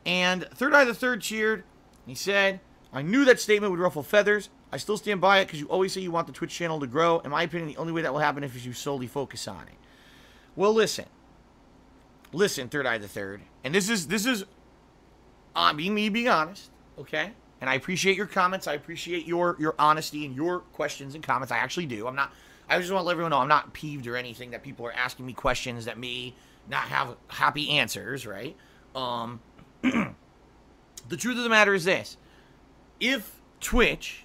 Speaker 1: And Third Eye the Third cheered. He said, I knew that statement would ruffle feathers. I still stand by it because you always say you want the Twitch channel to grow. In my opinion, the only way that will happen is you solely focus on it. Well, listen. Listen, Third Eye the Third. And this is me being honest, okay? And I appreciate your comments. I appreciate your honesty and your questions and comments. I actually do. I just want to let everyone know I'm not peeved or anything that people are asking me questions that may not have happy answers, right? The truth of the matter is this. If Twitch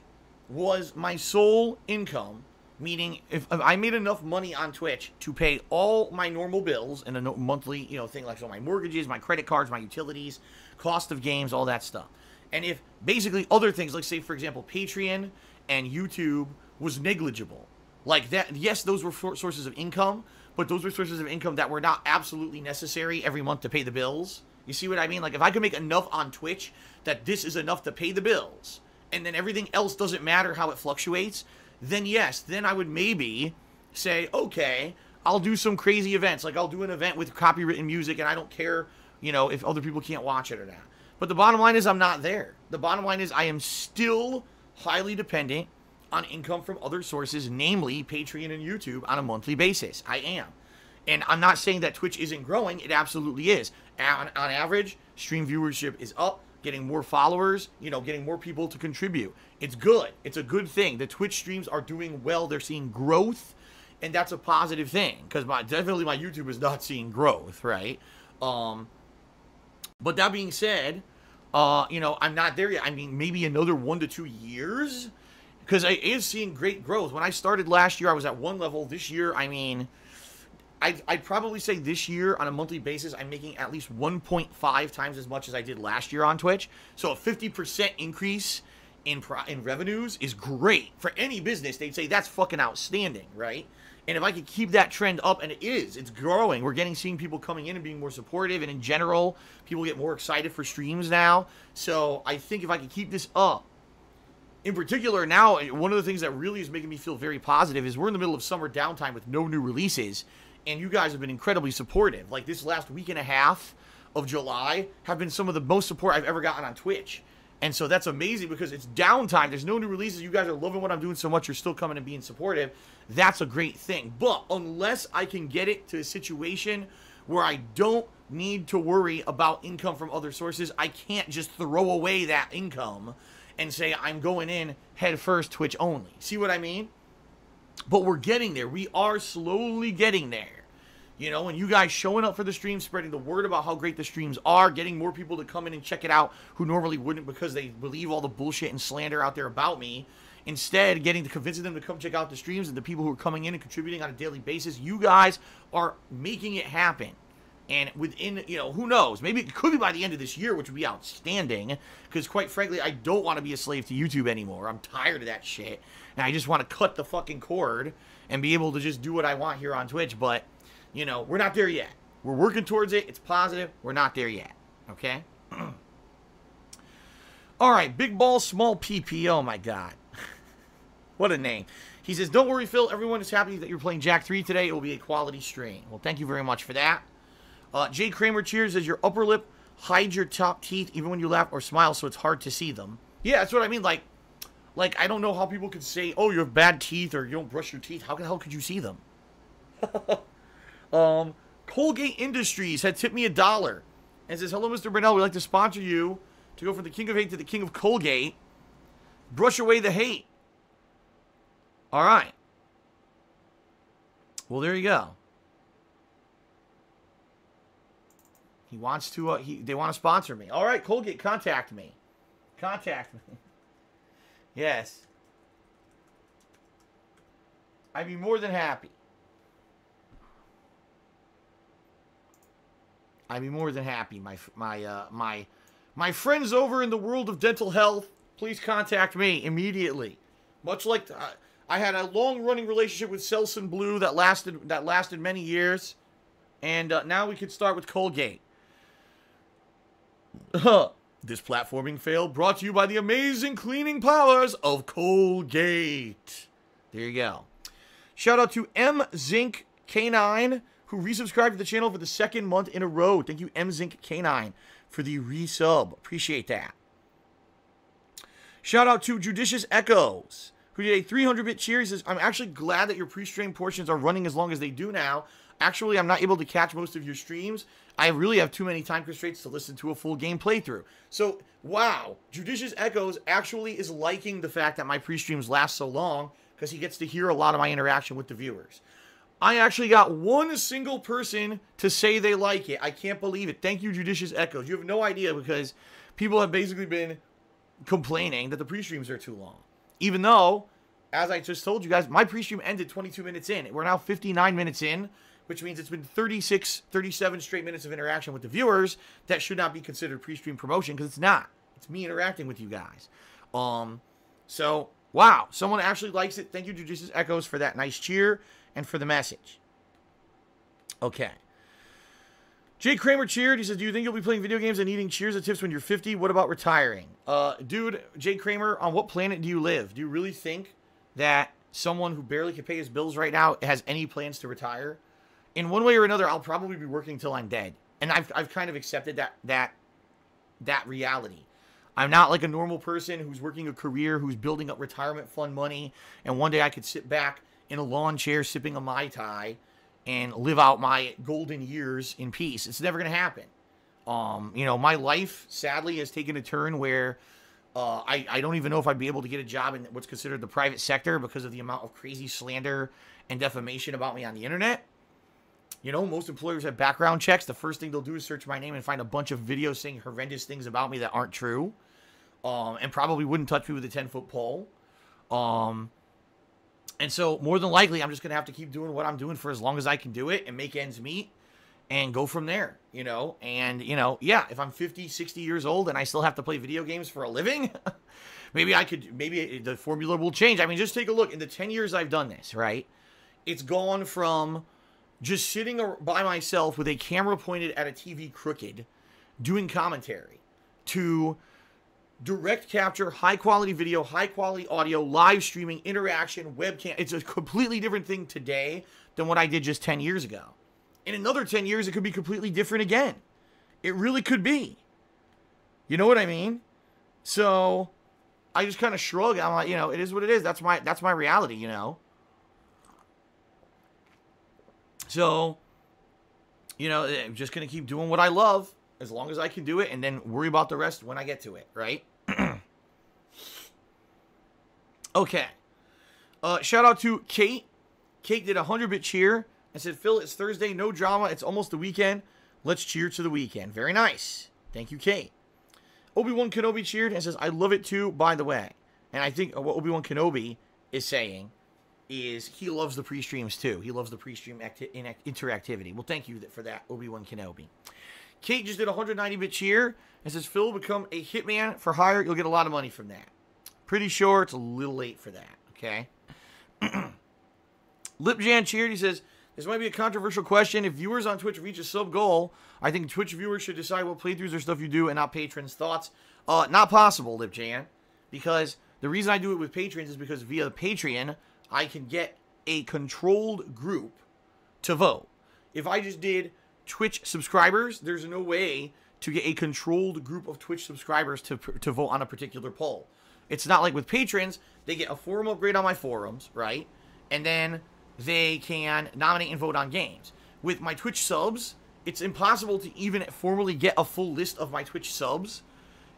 Speaker 1: was my sole income, meaning if I made enough money on Twitch to pay all my normal bills and a monthly, you know, thing like so my mortgages, my credit cards, my utilities, cost of games, all that stuff. And if basically other things, like say, for example, Patreon and YouTube was negligible. Like that, yes, those were sources of income, but those were sources of income that were not absolutely necessary every month to pay the bills. You see what I mean? Like, if I could make enough on Twitch that this is enough to pay the bills, and then everything else doesn't matter how it fluctuates, then yes, then I would maybe say, okay, I'll do some crazy events. Like, I'll do an event with copywritten music, and I don't care, you know, if other people can't watch it or not. But the bottom line is I'm not there. The bottom line is I am still highly dependent on income from other sources, namely Patreon and YouTube, on a monthly basis. I am. And I'm not saying that Twitch isn't growing. It absolutely is. On average, stream viewership is up, getting more followers, you know, getting more people to contribute. It's good. It's a good thing. The Twitch streams are doing well. They're seeing growth, and that's a positive thing, because definitely my YouTube is not seeing growth, right? But that being said, you know, I'm not there yet. I mean, maybe another 1 to 2 years, because I is seeing great growth. When I started last year, I was at one level. This year, I mean, I'd probably say this year, on a monthly basis, I'm making at least 1.5 times as much as I did last year on Twitch. So a 50% increase in revenues is great. For any business, they'd say that's fucking outstanding, right? And if I could keep that trend up, and it is, it's growing. We're seeing people coming in and being more supportive, and in general, people get more excited for streams now. So I think if I could keep this up, in particular now, one of the things that really is making me feel very positive is we're in the middle of summer downtime with no new releases, and you guys have been incredibly supportive. Like, this last week and a half of July have been some of the most support I've ever gotten on Twitch. And so that's amazing, because it's downtime. There's no new releases. You guys are loving what I'm doing so much. You're still coming and being supportive. That's a great thing. But unless I can get it to a situation where I don't need to worry about income from other sources, I can't just throw away that income and say I'm going in head first Twitch only. See what I mean? But we're getting there. We are slowly getting there. You know, and you guys showing up for the stream, spreading the word about how great the streams are, getting more people to come in and check it out who normally wouldn't because they believe all the bullshit and slander out there about me. Instead, convincing them to come check out the streams, and the people who are coming in and contributing on a daily basis, you guys are making it happen. And within, you know, who knows? Maybe it could be by the end of this year, which would be outstanding. Because quite frankly, I don't want to be a slave to YouTube anymore. I'm tired of that shit. And I just want to cut the fucking cord and be able to just do what I want here on Twitch. But, you know, we're not there yet. We're working towards it. It's positive. We're not there yet. Okay? All right. Big Ball, Small PP. Oh, my God. What a name. He says, don't worry, Phil. Everyone is happy that you're playing Jack 3 today. It will be a quality stream. Well, thank you very much for that. Jay Kramer cheers says, your upper lip hides your top teeth even when you laugh or smile, so it's hard to see them. Yeah, that's what I mean. Like I don't know how people could say, oh, you have bad teeth or you don't brush your teeth. How the hell could you see them? Colgate Industries had tipped me $1 and says, hello, Mr. Burnell. We'd like to sponsor you to go from the king of hate to the king of Colgate. Brush away the hate. All right. Well, there you go. He wants to, they want to sponsor me. All right, Colgate, contact me. Contact me. Yes. I'd be more than happy. I'd be more than happy. My friends over in the world of dental health, please contact me immediately. Much like I had a long-running relationship with Selsun Blue that lasted many years, and now we could start with Colgate. This platforming fail brought to you by the amazing cleaning powers of Colgate. There you go. Shout out to MZincK9, who resubscribed to the channel for the 2nd month in a row. Thank you, MZincK9, for the resub. Appreciate that. Shout out to Judicious Echoes, who did a 300-bit cheer. He says, I'm actually glad that your pre-stream portions are running as long as they do now. Actually, I'm not able to catch most of your streams. I really have too many time constraints to listen to a full game playthrough. So, wow, Judicious Echoes actually is liking the fact that my pre-streams last so long because he gets to hear a lot of my interaction with the viewers. I actually got one single person to say they like it. I can't believe it. Thank you, Judicious Echoes. You have no idea, because people have basically been complaining that the pre-streams are too long. Even though, as I just told you guys, my pre-stream ended 22 minutes in. We're now 59 minutes in, which means it's been 36, 37 straight minutes of interaction with the viewers. That should not be considered pre-stream promotion, because it's not. It's me interacting with you guys. So, wow, someone actually likes it. Thank you, Judicious Echoes, for that nice cheer and for the message. Okay. Jay Kramer cheered. He says, do you think you'll be playing video games and eating cheers and tips when you're 50? What about retiring? Dude, Jay Kramer, on what planet do you live? Do you really think that someone who barely can pay his bills right now has any plans to retire? In one way or another, I'll probably be working till I'm dead. And I've kind of accepted that reality. I'm not like a normal person who's working a career, who's building up retirement fund money, and one day I could sit back in a lawn chair sipping a Mai Tai and live out my golden years in peace. It's never going to happen. You know, my life, sadly, has taken a turn where I don't even know if I'd be able to get a job in what's considered the private sector because of the amount of crazy slander and defamation about me on the internet. You know, most employers have background checks. The first thing they'll do is search my name and find a bunch of videos saying horrendous things about me that aren't true. And probably wouldn't touch me with a 10-foot pole. And so, more than likely, I'm just going to have to keep doing what I'm doing for as long as I can do it and make ends meet and go from there, you know? And, you know, yeah, if I'm 50, 60 years old and I still have to play video games for a living, maybe the formula will change. I mean, just take a look. In the 10 years I've done this, right? It's gone from just sitting by myself with a camera pointed at a TV crooked, doing commentary, to direct capture, high quality video, high quality audio, live streaming, interaction, webcam. It's a completely different thing today than what I did just 10 years ago. In another 10 years, it could be completely different again. It really could be. You know what I mean? So I just kind of shrug. I'm like, you know, it is what it is. That's my reality, you know? So, you know, I'm just going to keep doing what I love as long as I can do it and then worry about the rest when I get to it, right? Okay. Shout out to Kate. Kate did a 100-bit cheer and said, Phil, it's Thursday, no drama. It's almost the weekend. Let's cheer to the weekend. Very nice. Thank you, Kate. Obi-Wan Kenobi cheered and says, I love it too, by the way. And I think what Obi-Wan Kenobi is saying is he loves the pre-streams too. He loves the pre-stream interactivity. Well, thank you for that, Obi-Wan Kenobi. Kate just did a 190-bit cheer and says, Phil, become a hitman for hire. You'll get a lot of money from that. Pretty sure it's a little late for that, okay? Lipjan cheered. He says, this might be a controversial question. If viewers on Twitch reach a sub goal, I think Twitch viewers should decide what playthroughs or stuff you do and not patrons' thoughts. Not possible, Lipjan, because the reason I do it with patrons is because via the Patreon, I can get a controlled group to vote. If I just did Twitch subscribers, there's no way to get a controlled group of Twitch subscribers to vote on a particular poll. It's not like with patrons, they get a forum upgrade on my forums, right? And then they can nominate and vote on games. With my Twitch subs, it's impossible to even formally get a full list of my Twitch subs,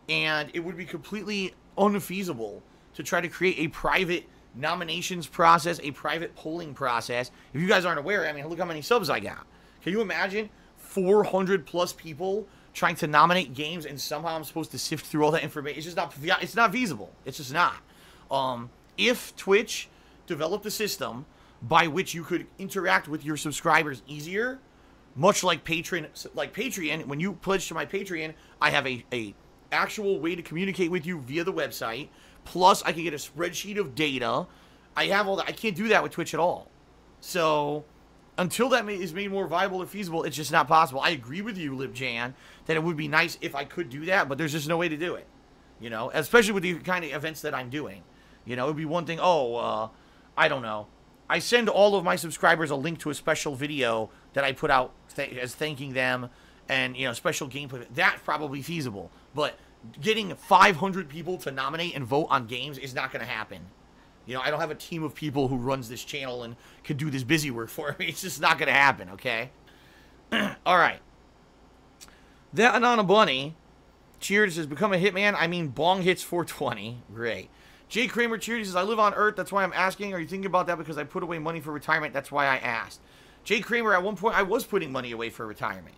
Speaker 1: and it would be completely unfeasible to try to create a private nominations process, a private polling process. If you guys aren't aware, I mean, look how many subs I got. Can you imagine 400 plus people trying to nominate games and somehow I'm supposed to sift through all that information? It's just not, it's not feasible. It's just not. If Twitch developed a system by which you could interact with your subscribers easier, much like Patreon, when you pledge to my Patreon, I have a actual way to communicate with you via the website. Plus, I can get a spreadsheet of data. I have all that. I can't do that with Twitch at all. So, until that is made more viable or feasible, it's just not possible. I agree with you, LibJan, that it would be nice if I could do that, but there's just no way to do it. You know, especially with the kind of events that I'm doing. You know, it would be one thing, I don't know. I send all of my subscribers a link to a special video that I put out as thanking them and, you know, special gameplay. That's probably feasible, but getting 500 people to nominate and vote on games is not going to happen. You know, I don't have a team of people who runs this channel and can do this busy work for me. It's just not going to happen, okay? All right. That Anana Bunny cheered, says, become a hitman. I mean, bong hits 420. Great. Jay Kramer cheered. He says, I live on Earth. That's why I'm asking. Are you thinking about that? Because I put away money for retirement. That's why I asked. Jay Kramer, at one point, I was putting money away for retirement.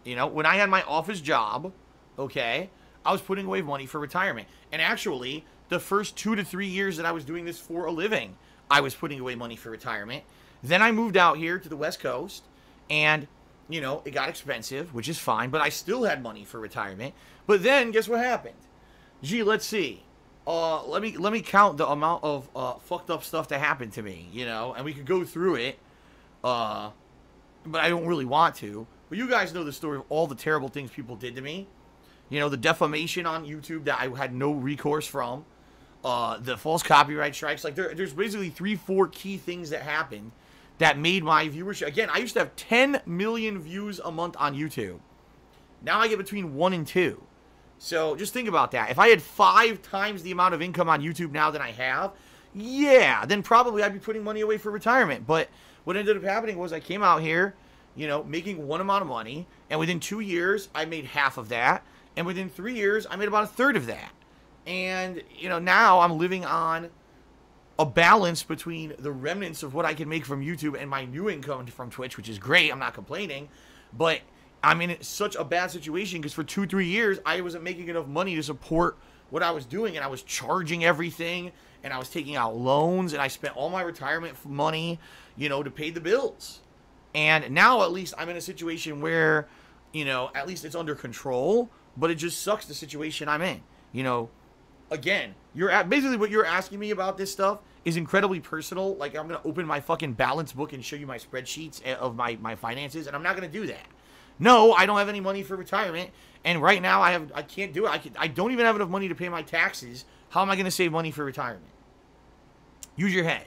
Speaker 1: You know, when I had my office job, okay, I was putting away money for retirement. And actually, the first 2 to 3 years that I was doing this for a living, I was putting away money for retirement. Then I moved out here to the West Coast, and, you know, it got expensive, which is fine, but I still had money for retirement. But then, guess what happened? Gee, let's see. Let me count the amount of fucked up stuff that happened to me, you know, and we could go through it, but I don't really want to. But you guys know the story of all the terrible things people did to me. You know, the defamation on YouTube that I had no recourse from, the false copyright strikes. Like, there's basically 3-4 key things that happened that made my viewership. Again, I used to have 10 million views a month on YouTube. Now I get between 1 and 2. So just think about that. If I had 5 times the amount of income on YouTube now than I have, yeah, then probably I'd be putting money away for retirement. But what ended up happening was I came out here, you know, making one amount of money, and within 2 years, I made half of that, and within 3 years, I made about a third of that. And, you know, now I'm living on a balance between the remnants of what I can make from YouTube and my new income from Twitch, which is great. I'm not complaining, but I'm in such a bad situation because for 2-3 years, I wasn't making enough money to support what I was doing, and I was charging everything, and I was taking out loans, and I spent all my retirement money, you know, to pay the bills. And now at least I'm in a situation where, you know, at least it's under control, but it just sucks the situation I'm in. You know, again, basically what you're asking me about this stuff is incredibly personal. Like, I'm going to open my fucking balance book and show you my spreadsheets of my finances, and I'm not going to do that. No, I don't have any money for retirement, and right now I can't do it. I don't even have enough money to pay my taxes. How am I going to save money for retirement? Use your head.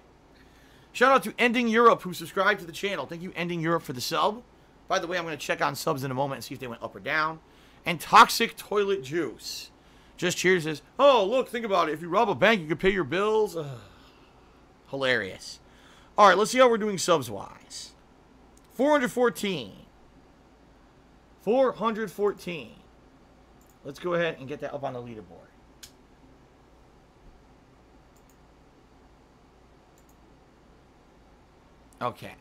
Speaker 1: Shout out to Ending Europe, who subscribed to the channel. Thank you, Ending Europe, for the sub. By the way, I'm going to check on subs in a moment and see if they went up or down. And Toxic Toilet Juice just cheers says, oh, look, think about it. If you rob a bank, you can pay your bills. Ugh. Hilarious. All right, let's see how we're doing subs-wise. 414. 414. Let's go ahead and get that up on the leaderboard. Okay.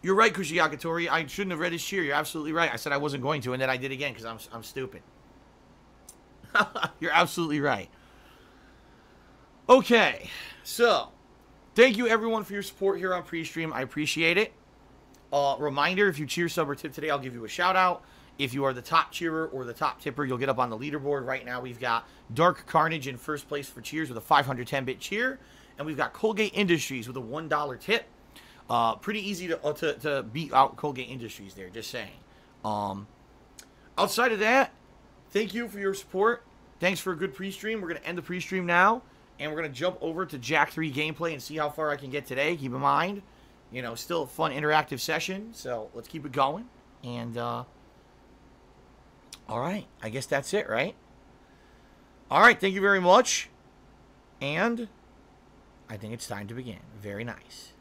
Speaker 1: You're right, Kushiyakatori. I shouldn't have read his cheer. You're absolutely right. I said I wasn't going to, and then I did again because I'm stupid. You're absolutely right. Okay. So, thank you, everyone, for your support here on Pre-Stream. I appreciate it. Reminder, if you cheer, sub, or tip today, I'll give you a shout-out. If you are the top cheerer or the top tipper, you'll get up on the leaderboard. Right now, we've got Dark Carnage in first place for cheers with a 510-bit cheer. And we've got Colgate Industries with a $1 tip. Pretty easy to beat out Colgate Industries there, just saying. Outside of that, thank you for your support. Thanks for a good pre-stream. We're going to end the pre-stream now. And we're going to jump over to Jack 3 gameplay and see how far I can get today. Keep in mind, you know, still a fun interactive session. So let's keep it going. And, all right. I guess that's it, right? All right. Thank you very much. And I think it's time to begin. Very nice.